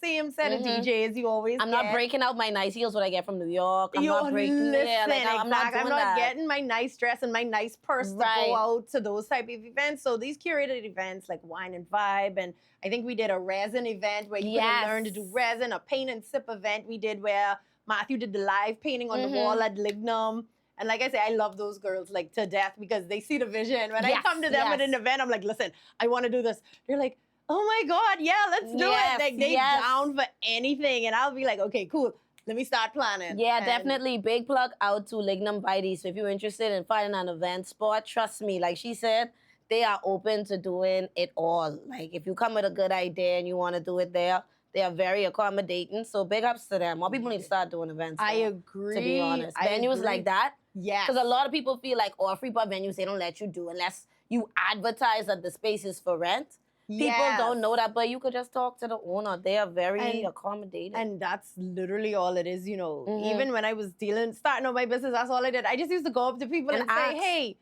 [SPEAKER 2] same set of DJs you always
[SPEAKER 1] I'm
[SPEAKER 2] get.
[SPEAKER 1] not breaking out my nice heels, what I get from New York. I'm not breaking. I'm not doing
[SPEAKER 2] I'm not getting my nice dress and my nice purse to go out to those type of events. So these curated events like Wine and Vibe, and I think we did a resin event where you could learn to do resin, a paint and sip event we did where Matthew did the live painting on the wall at Lignum. And like I say, I love those girls to death because they see the vision. When I come to them at an event, I'm like, listen, I want to do this. They're like, oh my God, yeah, let's do it. They down for anything. And I'll be like, okay, cool. Let me start planning.
[SPEAKER 1] Yeah, definitely. Big plug out to Lignum Vitae. So if you're interested in finding an event spot, trust me, like she said, they are open to doing it all. If you come with a good idea and you want to do it there, they are very accommodating. So big ups to them. More people need to start doing events.
[SPEAKER 2] I agree.
[SPEAKER 1] To be honest. Venues like that.
[SPEAKER 2] Yeah.
[SPEAKER 1] Because a lot of people feel like, Freeport venues, they don't let you do unless you advertise that the space is for rent. People don't know that, but you could just talk to the owner. They are very accommodating.
[SPEAKER 2] And that's literally all it is, Even when I was starting out my business, that's all I did. I just used to go up to people and say, hey,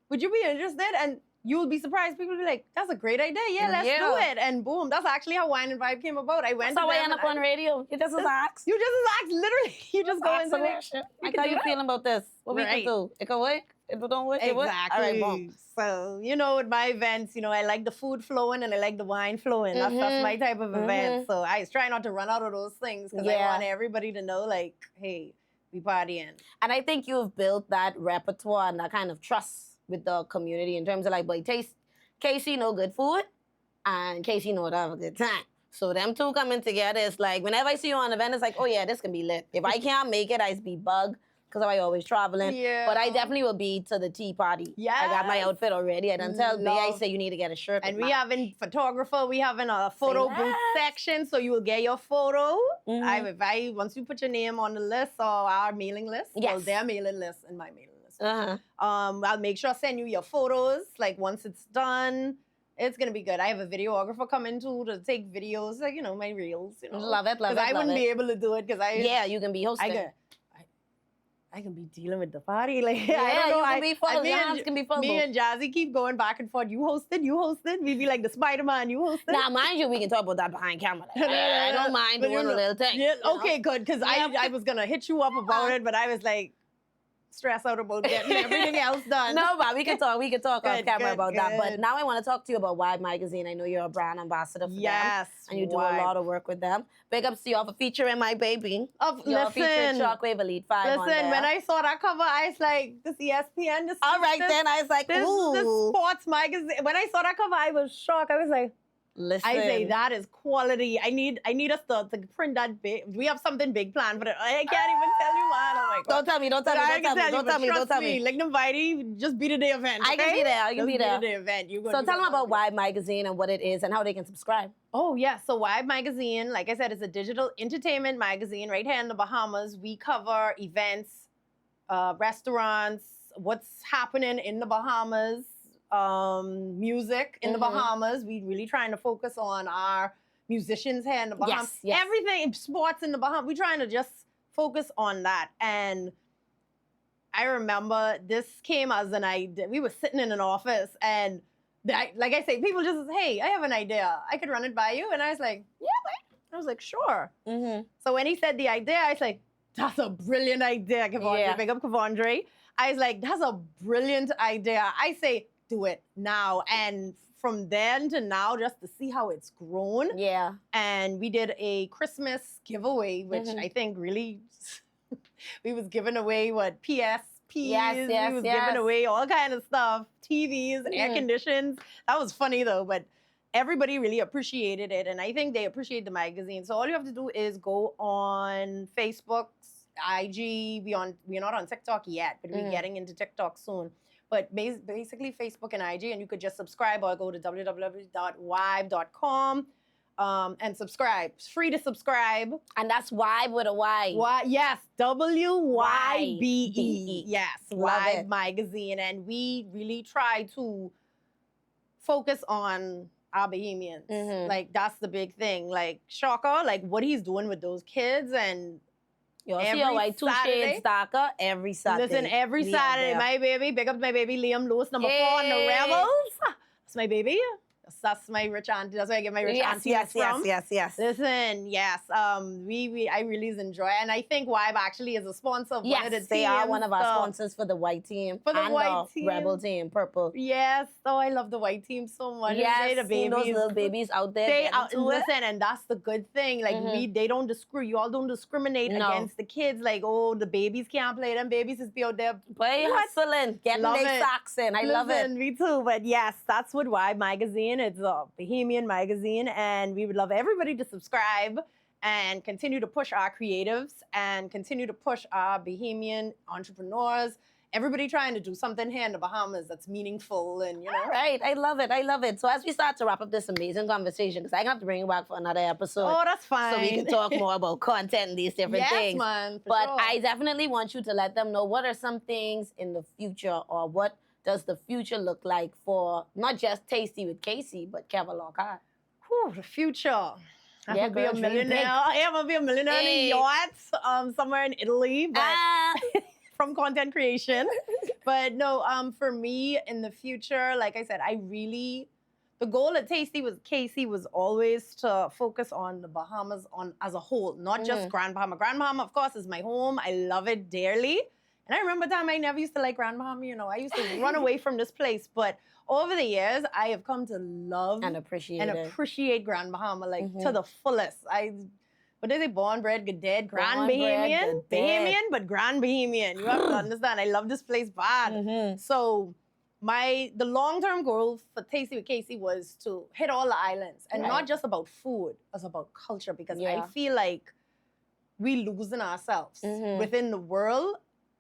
[SPEAKER 2] would you be interested? And you'll be surprised. People will be like, that's a great idea. Yeah, let's do it. And boom, that's actually how Wine and Vibe came about. I went
[SPEAKER 1] that's
[SPEAKER 2] to
[SPEAKER 1] how I
[SPEAKER 2] them
[SPEAKER 1] end up on radio. You just ask.
[SPEAKER 2] You just ask, literally. You just go into it.
[SPEAKER 1] Like, how you feeling about this? What we can do? It can work? If it don't work, it work?
[SPEAKER 2] Exactly.
[SPEAKER 1] All right, boom.
[SPEAKER 2] So, with my events, I like the food flowing and I like the wine flowing. That's my type of event. So I try not to run out of those things because I want everybody to know, hey, we partying.
[SPEAKER 1] And I think you've built that repertoire and that kind of trust with the community in terms of boy, Casey know good food and Casey know to have a good time. So them two coming together, it's whenever I see you on an event, it's oh yeah, this can be lit. If I can't make it, I be bugged because I always traveling.
[SPEAKER 2] Yeah.
[SPEAKER 1] But I definitely will be to the tea party. Yeah. I got my outfit already. I done tell Bay, I say you need to get a shirt.
[SPEAKER 2] And we having photographer, we having a photo booth section, so you will get your photo. Once you put your name on the list or our mailing list, well, their mailing list and my mailing list. I'll make sure I send you your photos, once it's done. It's going to be good. I have a videographer coming too to take videos, my reels,
[SPEAKER 1] Love it, love it,
[SPEAKER 2] because I wouldn't be able to do it because
[SPEAKER 1] yeah, you can be hosting.
[SPEAKER 2] I can be dealing with the party. Like,
[SPEAKER 1] Yeah,
[SPEAKER 2] I don't know.
[SPEAKER 1] you can be full. Your hands can be full.
[SPEAKER 2] Me and Jazzy keep going back and forth. You hosted. We be like the Spider-Man. You hosted.
[SPEAKER 1] Now, mind you, we can talk about that behind camera. Like, I don't mind
[SPEAKER 2] But
[SPEAKER 1] doing a little thing.
[SPEAKER 2] Yeah,
[SPEAKER 1] you know?
[SPEAKER 2] okay, good. Because I was going to hit you up about it, but I was like, stressed out about getting everything else done.
[SPEAKER 1] No, but we can talk. We can talk off
[SPEAKER 2] Good,
[SPEAKER 1] camera
[SPEAKER 2] good,
[SPEAKER 1] about that. But
[SPEAKER 2] good.
[SPEAKER 1] now I want to talk to you about Vibe Magazine. I know you're a brand ambassador for them.
[SPEAKER 2] Yes,
[SPEAKER 1] And you do a
[SPEAKER 2] Vibe.
[SPEAKER 1] lot of work with them. Big ups to you all for featuring my baby. You're featuring
[SPEAKER 2] Listen,
[SPEAKER 1] Shockwave Elite 5 on there.
[SPEAKER 2] when I saw that cover, I was like, this ESPN, this
[SPEAKER 1] All right, then I was like,
[SPEAKER 2] this
[SPEAKER 1] ooh.
[SPEAKER 2] sports magazine. When I saw that cover, I was shocked. I was like,
[SPEAKER 1] Listen.
[SPEAKER 2] I say that is quality. I need us to print that big. We have something big planned for it. I can't even tell you what. Oh my God.
[SPEAKER 1] Don't tell me.
[SPEAKER 2] But I can tell you, but trust me. Like Nobody, just be the day event.
[SPEAKER 1] I can
[SPEAKER 2] okay?
[SPEAKER 1] be there. I can
[SPEAKER 2] Just
[SPEAKER 1] be there.
[SPEAKER 2] the day event.
[SPEAKER 1] So tell them about Vibe Magazine and what it is and how they can subscribe.
[SPEAKER 2] Oh, yeah. So Vibe Magazine, like I said, is a digital entertainment magazine right here in the Bahamas. We cover events, restaurants, what's happening in the Bahamas, music in the Bahamas. We really trying to focus on our musicians here in the Bahamas.
[SPEAKER 1] Yes.
[SPEAKER 2] Everything, sports in the Bahamas. We're trying to just focus on that. And I remember this came as an idea. We were sitting in an office and like I say, people just, hey, I have an idea. I could run it by you. And I was like, yeah, I was like, sure. So when he said the idea, I was like, that's a brilliant idea, Kevondre.
[SPEAKER 1] Yeah.
[SPEAKER 2] Big up Kevondre. I was like, that's a brilliant idea. I say, do it now. And from then to now, just to see how it's grown.
[SPEAKER 1] Yeah.
[SPEAKER 2] And we did a Christmas giveaway, which I think really, we was giving away PSPs.
[SPEAKER 1] Yes,
[SPEAKER 2] we was giving away all kind of stuff, TVs, air conditions. That was funny though, but everybody really appreciated it. And I think they appreciate the magazine. So all you have to do is go on Facebook, IG. We're not on TikTok yet, but we're getting into TikTok soon. But basically Facebook and IG, and you could just subscribe or go to www.vibe.com and subscribe. It's free to subscribe.
[SPEAKER 1] And that's Vibe with a Y.
[SPEAKER 2] Yes, WYBE. Yes,
[SPEAKER 1] Love
[SPEAKER 2] Vibe
[SPEAKER 1] it.
[SPEAKER 2] Magazine. And we really try to focus on our Bahamians. Like, that's the big thing. Like, Shaka, like, what he's doing with those kids and
[SPEAKER 1] You'll see
[SPEAKER 2] every
[SPEAKER 1] a white 2
[SPEAKER 2] Saturday.
[SPEAKER 1] shades darker every Saturday.
[SPEAKER 2] Listen, every
[SPEAKER 1] We out
[SPEAKER 2] Saturday,
[SPEAKER 1] there.
[SPEAKER 2] my baby, big up my baby, Liam Lewis, number 4 on the
[SPEAKER 1] Yay.
[SPEAKER 2] Rebels. That's my baby. That's my rich auntie. That's where I get my rich auntie from.
[SPEAKER 1] Yes.
[SPEAKER 2] Listen, yes, I really enjoy it. And I think Vibe actually is a sponsor of one of the
[SPEAKER 1] Yes, they are
[SPEAKER 2] teams,
[SPEAKER 1] one of our
[SPEAKER 2] so-
[SPEAKER 1] sponsors for the white team.
[SPEAKER 2] For the
[SPEAKER 1] and
[SPEAKER 2] white
[SPEAKER 1] the
[SPEAKER 2] team.
[SPEAKER 1] Rebel team, purple.
[SPEAKER 2] Yes, oh, I love the white team so much.
[SPEAKER 1] Yes,
[SPEAKER 2] the
[SPEAKER 1] seeing those
[SPEAKER 2] babies.
[SPEAKER 1] little babies out there.
[SPEAKER 2] They
[SPEAKER 1] getting
[SPEAKER 2] out,
[SPEAKER 1] to it.
[SPEAKER 2] listen, and that's the good thing. Like they don't you all don't discriminate
[SPEAKER 1] No.
[SPEAKER 2] against the kids. Like, oh, the babies can't play. Them babies is be out there.
[SPEAKER 1] Boy,
[SPEAKER 2] What?
[SPEAKER 1] hustling, getting
[SPEAKER 2] Love
[SPEAKER 1] their
[SPEAKER 2] it.
[SPEAKER 1] socks in. I love it.
[SPEAKER 2] Listen, me too. But yes, that's what Vibe Magazine. It's a Bahamian magazine, and we would love everybody to subscribe and continue to push our creatives and continue to push our Bahamian entrepreneurs. Everybody trying to do something here in the Bahamas that's meaningful and,
[SPEAKER 1] All right, I love it. I love it. So as we start to wrap up this amazing conversation, because I have to bring you back for another episode.
[SPEAKER 2] Oh, that's fine.
[SPEAKER 1] So we can talk more about content and these different
[SPEAKER 2] yes,
[SPEAKER 1] things.
[SPEAKER 2] man. For
[SPEAKER 1] But
[SPEAKER 2] sure.
[SPEAKER 1] I definitely want you to let them know what are some things in the future, or what does the future look like for not just Tasty with Casey, but Keva Lockhart.
[SPEAKER 2] Whew, the future. I'm
[SPEAKER 1] Yeah,
[SPEAKER 2] gonna be
[SPEAKER 1] girl,
[SPEAKER 2] a
[SPEAKER 1] dream
[SPEAKER 2] millionaire.
[SPEAKER 1] big.
[SPEAKER 2] I am gonna be a millionaire in
[SPEAKER 1] Hey.
[SPEAKER 2] a yacht somewhere in Italy, but
[SPEAKER 1] Ah.
[SPEAKER 2] from content creation. But no, for me in the future, like I said, the goal at Tasty with Casey was always to focus on the Bahamas as a whole, not just Grand Bahama. Grand Bahama, of course, is my home. I love it dearly. And I remember time I never used to like Grand Bahama. I used to run away from this place. But over the years, I have come to love
[SPEAKER 1] And appreciate
[SPEAKER 2] Grand Bahama like to the fullest. What is it? Born, bred, good dead, Grand
[SPEAKER 1] Born, bred,
[SPEAKER 2] Bahamian,
[SPEAKER 1] good dead.
[SPEAKER 2] Bahamian, but Grand Bahamian. You have to understand. I love this place bad. So the long-term goal for Tasty with Casey was to hit all the islands, and
[SPEAKER 1] Right.
[SPEAKER 2] not just about food, it's about culture, because I
[SPEAKER 1] Yeah.
[SPEAKER 2] feel like we losing ourselves within the world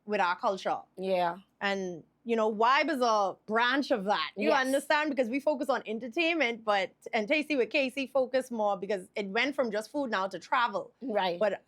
[SPEAKER 2] with our culture.
[SPEAKER 1] Yeah.
[SPEAKER 2] And, Vibe is a branch of that. You
[SPEAKER 1] Yes.
[SPEAKER 2] understand? Because we focus on entertainment, and Tasty with Casey focus more because it went from just food now to travel.
[SPEAKER 1] Right.
[SPEAKER 2] But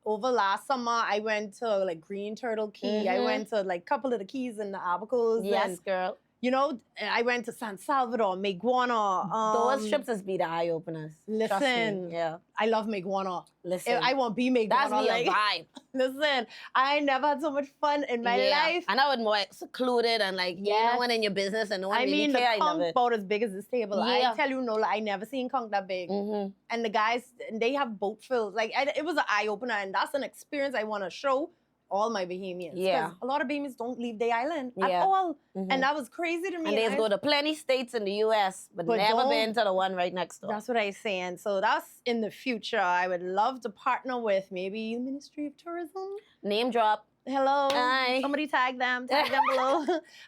[SPEAKER 2] over last summer, I went to like Green Turtle Key. I went to like a couple of the keys in the Abacos.
[SPEAKER 1] yes,
[SPEAKER 2] And
[SPEAKER 1] girl.
[SPEAKER 2] You know, I went to San Salvador, Meguana.
[SPEAKER 1] Those trips has be the eye openers. Trust me.
[SPEAKER 2] Listen,
[SPEAKER 1] Yeah.
[SPEAKER 2] I love Meguana.
[SPEAKER 1] Listen.
[SPEAKER 2] I won't be Meguana.
[SPEAKER 1] That's me
[SPEAKER 2] like,
[SPEAKER 1] a vibe.
[SPEAKER 2] Listen, I never had so much fun in my life.
[SPEAKER 1] And I would more secluded and like,
[SPEAKER 2] Yes.
[SPEAKER 1] no one in your business and no one
[SPEAKER 2] I
[SPEAKER 1] really
[SPEAKER 2] mean,
[SPEAKER 1] care.
[SPEAKER 2] the
[SPEAKER 1] I love
[SPEAKER 2] conch
[SPEAKER 1] it.
[SPEAKER 2] about as big as this table.
[SPEAKER 1] Yeah.
[SPEAKER 2] I tell you, no, I never seen conch that big.
[SPEAKER 1] Mm-hmm.
[SPEAKER 2] And the guys, they have boat fills. Like, it was an eye opener, and that's an experience I want to show all my Bahamians.
[SPEAKER 1] Yeah.
[SPEAKER 2] 'Cause a lot of Bahamians don't leave the island at
[SPEAKER 1] Yeah.
[SPEAKER 2] all.
[SPEAKER 1] Mhm.
[SPEAKER 2] And that was crazy to me.
[SPEAKER 1] And they
[SPEAKER 2] I-
[SPEAKER 1] go to plenty states in the U.S., but never
[SPEAKER 2] don't-
[SPEAKER 1] been to the one right next door.
[SPEAKER 2] That's what I'm saying. So that's in the future. I would love to partner with maybe the Ministry of Tourism.
[SPEAKER 1] Name drop.
[SPEAKER 2] Hello.
[SPEAKER 1] Hi.
[SPEAKER 2] Somebody tag them below.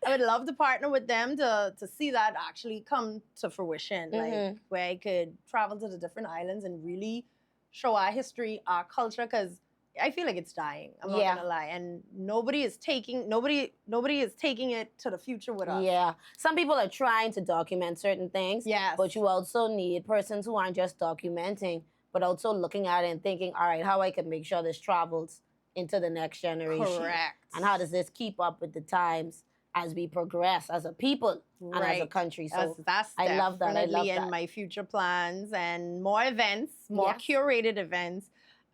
[SPEAKER 2] I would love to partner with them to see that actually come to fruition. Like
[SPEAKER 1] Mhm.
[SPEAKER 2] where I could travel to the different islands and really show our history, our culture, because I feel like it's dying. I'm not
[SPEAKER 1] Yeah.
[SPEAKER 2] gonna lie. And nobody is taking it to the future with us.
[SPEAKER 1] Yeah. Some people are trying to document certain things.
[SPEAKER 2] Yes.
[SPEAKER 1] But you also need persons who aren't just documenting, but also looking at it and thinking, all right, how I can make sure this travels into the next generation.
[SPEAKER 2] Correct.
[SPEAKER 1] And how does this keep up with the times as we progress as a people and as a
[SPEAKER 2] Right.
[SPEAKER 1] country? So
[SPEAKER 2] That's
[SPEAKER 1] I love that. I love
[SPEAKER 2] definitely in
[SPEAKER 1] that.
[SPEAKER 2] my future plans and more events, more
[SPEAKER 1] Yes.
[SPEAKER 2] curated events.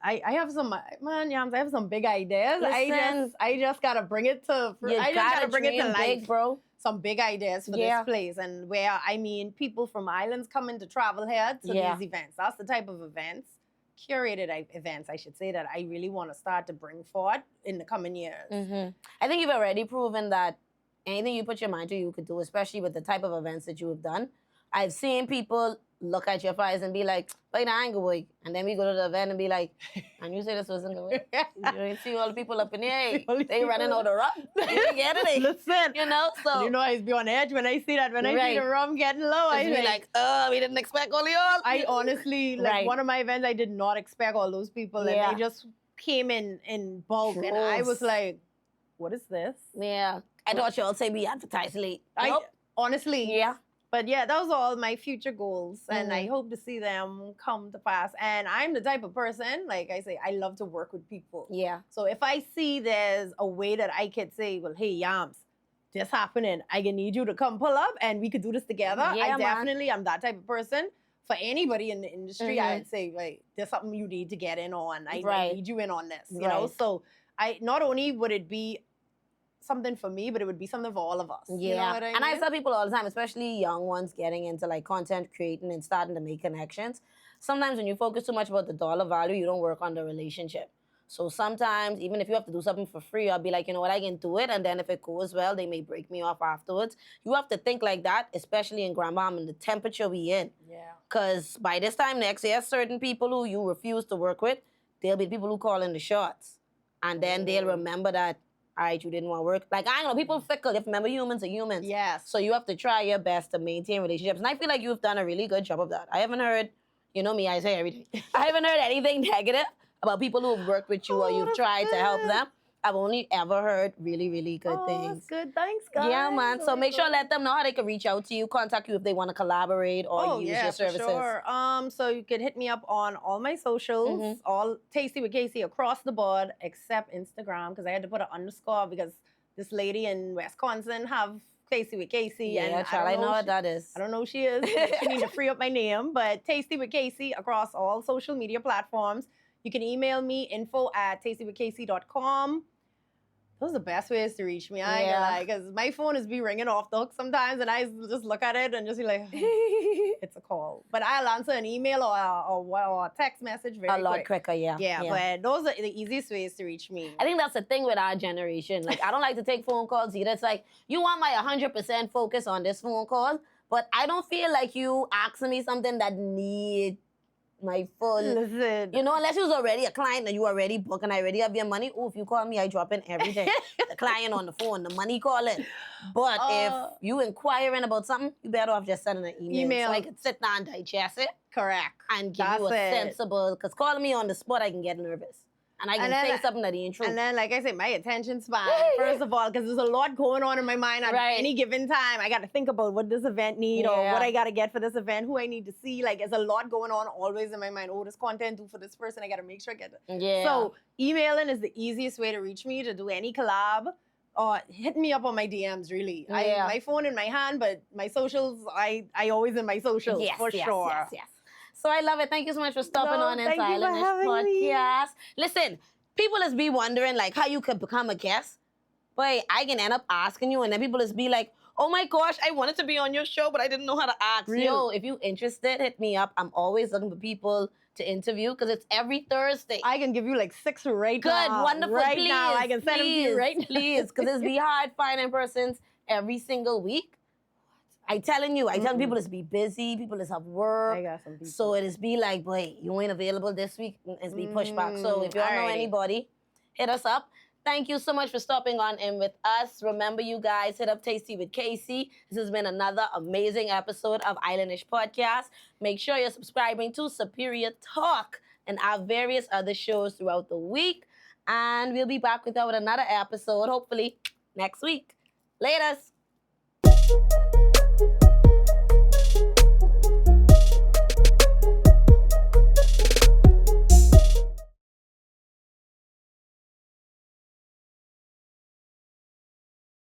[SPEAKER 2] I have some Yams, I have some big ideas.
[SPEAKER 1] Listen.
[SPEAKER 2] I just gotta bring it to
[SPEAKER 1] you
[SPEAKER 2] I just
[SPEAKER 1] gotta
[SPEAKER 2] gotta bring it to
[SPEAKER 1] dream
[SPEAKER 2] life.
[SPEAKER 1] big, bro.
[SPEAKER 2] Some big ideas for
[SPEAKER 1] Yeah.
[SPEAKER 2] this place, and where I mean people from islands coming to travel here to
[SPEAKER 1] Yeah.
[SPEAKER 2] these events. That's the type of events, curated events, I should say, that I really want to start to bring forward in the coming years.
[SPEAKER 1] Mm-hmm. I think you've already proven that anything you put your mind to, you could do, especially with the type of events that you have done. I've seen people look at your flyers and be like, "Wait, I ain't going." And then we go to the event and be like, "And you say this wasn't going." You see all the people up in here, they running out of rum. You get it?
[SPEAKER 2] Listen,
[SPEAKER 1] You know, so
[SPEAKER 2] you know I be on edge when I see that. When I see
[SPEAKER 1] Right.
[SPEAKER 2] the rum getting low, I
[SPEAKER 1] be like, "Oh, we didn't expect all y'all."
[SPEAKER 2] I honestly, like
[SPEAKER 1] Right.
[SPEAKER 2] one of my events, I did not expect all those people,
[SPEAKER 1] Yeah.
[SPEAKER 2] and they just came in bulk, and I was
[SPEAKER 1] Gross.
[SPEAKER 2] like, "What is this?"
[SPEAKER 1] Yeah, I thought y'all say we advertise late. Nope.
[SPEAKER 2] Honestly,
[SPEAKER 1] Yeah.
[SPEAKER 2] But yeah, those are all my future goals, and
[SPEAKER 1] Mhm.
[SPEAKER 2] I hope to see them come to pass. And I'm the type of person, like I say, I love to work with people.
[SPEAKER 1] Yeah.
[SPEAKER 2] So if I see there's a way that I could say, well, hey, Yams, this happening, I can need you to come pull up and we could do this together.
[SPEAKER 1] Yeah,
[SPEAKER 2] I
[SPEAKER 1] man.
[SPEAKER 2] definitely am that type of person. For anybody in the industry,
[SPEAKER 1] Mhm.
[SPEAKER 2] I'd say, like, there's something you need to get in on. I
[SPEAKER 1] Right.
[SPEAKER 2] need you in on this, you know?
[SPEAKER 1] Right.
[SPEAKER 2] So I not only would it be something for me, but it would be something for all of us.
[SPEAKER 1] Yeah.
[SPEAKER 2] You know what I mean?
[SPEAKER 1] And I tell people all the time, especially young ones getting into like content creating and starting to make connections. Sometimes when you focus too much about the dollar value, you don't work on the relationship. So sometimes, even if you have to do something for free, I'll be like, you know what, I can do it. And then if it goes well, they may break me off afterwards. You have to think like that, especially in Grand Bahama and the temperature we in.
[SPEAKER 2] Yeah.
[SPEAKER 1] Because by this time next year, certain people who you refuse to work with, there'll be people who call in the shots. And then they'll remember that, all right, you didn't want to work. Like, I know, people fickle. You have to remember humans are humans.
[SPEAKER 2] Yes.
[SPEAKER 1] So you have to try your best to maintain relationships. And I feel like you've done a really good job of that. I haven't heard, you know me, I say everything. I haven't heard anything negative about people who have worked with you or you've
[SPEAKER 2] that's
[SPEAKER 1] tried to help
[SPEAKER 2] good.
[SPEAKER 1] them. I've only ever heard really, really good
[SPEAKER 2] Oh,
[SPEAKER 1] things.
[SPEAKER 2] that's good. Thanks, guys.
[SPEAKER 1] Yeah, man. So
[SPEAKER 2] Oh,
[SPEAKER 1] make sure
[SPEAKER 2] good.
[SPEAKER 1] let them know how they can reach out to you, contact you if they want to collaborate or use your services.
[SPEAKER 2] For sure. So you can hit me up on all my socials,
[SPEAKER 1] Mhm.
[SPEAKER 2] all Tasty with Casey across the board, except Instagram, because I had to put an underscore because this lady in Wisconsin have Tasty with Casey.
[SPEAKER 1] Yeah,
[SPEAKER 2] and
[SPEAKER 1] child, I know what
[SPEAKER 2] she-
[SPEAKER 1] that is.
[SPEAKER 2] I don't know who she is. She need to free up my name, but Tasty with Casey across all social media platforms. You can email me info@tastywithcasey.com. Those are the best ways to reach me. I ain't gonna
[SPEAKER 1] Yeah.
[SPEAKER 2] lie, because my phone is be ringing off the hook sometimes, and I just look at it and just be like, it's a call. But I'll answer an email or a text message very
[SPEAKER 1] A lot
[SPEAKER 2] quick.
[SPEAKER 1] quicker, yeah.
[SPEAKER 2] Yeah, but those are the easiest ways to reach me.
[SPEAKER 1] I think that's the thing with our generation. Like, I don't like to take phone calls either. It's like, you want my 100% focus on this phone call, but I don't feel like you asking me something that need my full...
[SPEAKER 2] Listen.
[SPEAKER 1] You know, unless you was already a client and you already booked and I already have your money. Oh, if you call me, I drop in everything. The client on the phone, the money calling. But if you inquiring about something, you better off just sending an email. So I can sit down and digest it
[SPEAKER 2] Correct.
[SPEAKER 1] and give
[SPEAKER 2] That's
[SPEAKER 1] you a
[SPEAKER 2] it.
[SPEAKER 1] sensible... Because calling me on the spot, I can get nervous. And I can
[SPEAKER 2] And then
[SPEAKER 1] say something that ain't true.
[SPEAKER 2] And then, like I said, my attention span, first of all, because there's a lot going on in my mind at
[SPEAKER 1] Right.
[SPEAKER 2] any given time. I got to think about what this event need or
[SPEAKER 1] Yeah.
[SPEAKER 2] what I got to get for this event, who I need to see. Like, there's a lot going on always in my mind. Oh, this content due for this person. I got to make sure I get it.
[SPEAKER 1] Yeah.
[SPEAKER 2] So emailing is the easiest way to reach me to do any collab. hit me up on my DMs, really.
[SPEAKER 1] Yeah.
[SPEAKER 2] My phone in my hand, but my socials, I always in my socials, for sure.
[SPEAKER 1] Yes. So I love it. Thank you so much for stopping
[SPEAKER 2] No,
[SPEAKER 1] on into
[SPEAKER 2] thank you for
[SPEAKER 1] Islandish
[SPEAKER 2] having me.
[SPEAKER 1] Podcast. Listen, people is be wondering like how you could become a guest. But I can end up asking you, and then people is be like, oh my gosh, I wanted to be on your show, but I didn't know how to ask.
[SPEAKER 2] Real.
[SPEAKER 1] Yo, if you interested, hit me up. I'm always looking for people to interview because it's every Thursday.
[SPEAKER 2] I can give you like 6 right
[SPEAKER 1] Good,
[SPEAKER 2] now.
[SPEAKER 1] wonderful.
[SPEAKER 2] Right
[SPEAKER 1] please,
[SPEAKER 2] now, I can send them to you right now.
[SPEAKER 1] Please, because it's be hard finding persons every single week. I telling people it's be busy, people is have work.
[SPEAKER 2] I got some people.
[SPEAKER 1] So it is be like, boy, you ain't available this week. It's be pushed back. So if y'all know
[SPEAKER 2] Alrighty.
[SPEAKER 1] anybody, hit us up. Thank you so much for stopping on in with us. Remember, you guys, hit up Tasty with Casey. This has been another amazing episode of Islandish Podcast. Make sure you're subscribing to Superior Talk and our various other shows throughout the week. And we'll be back with another episode, hopefully next week. Laters.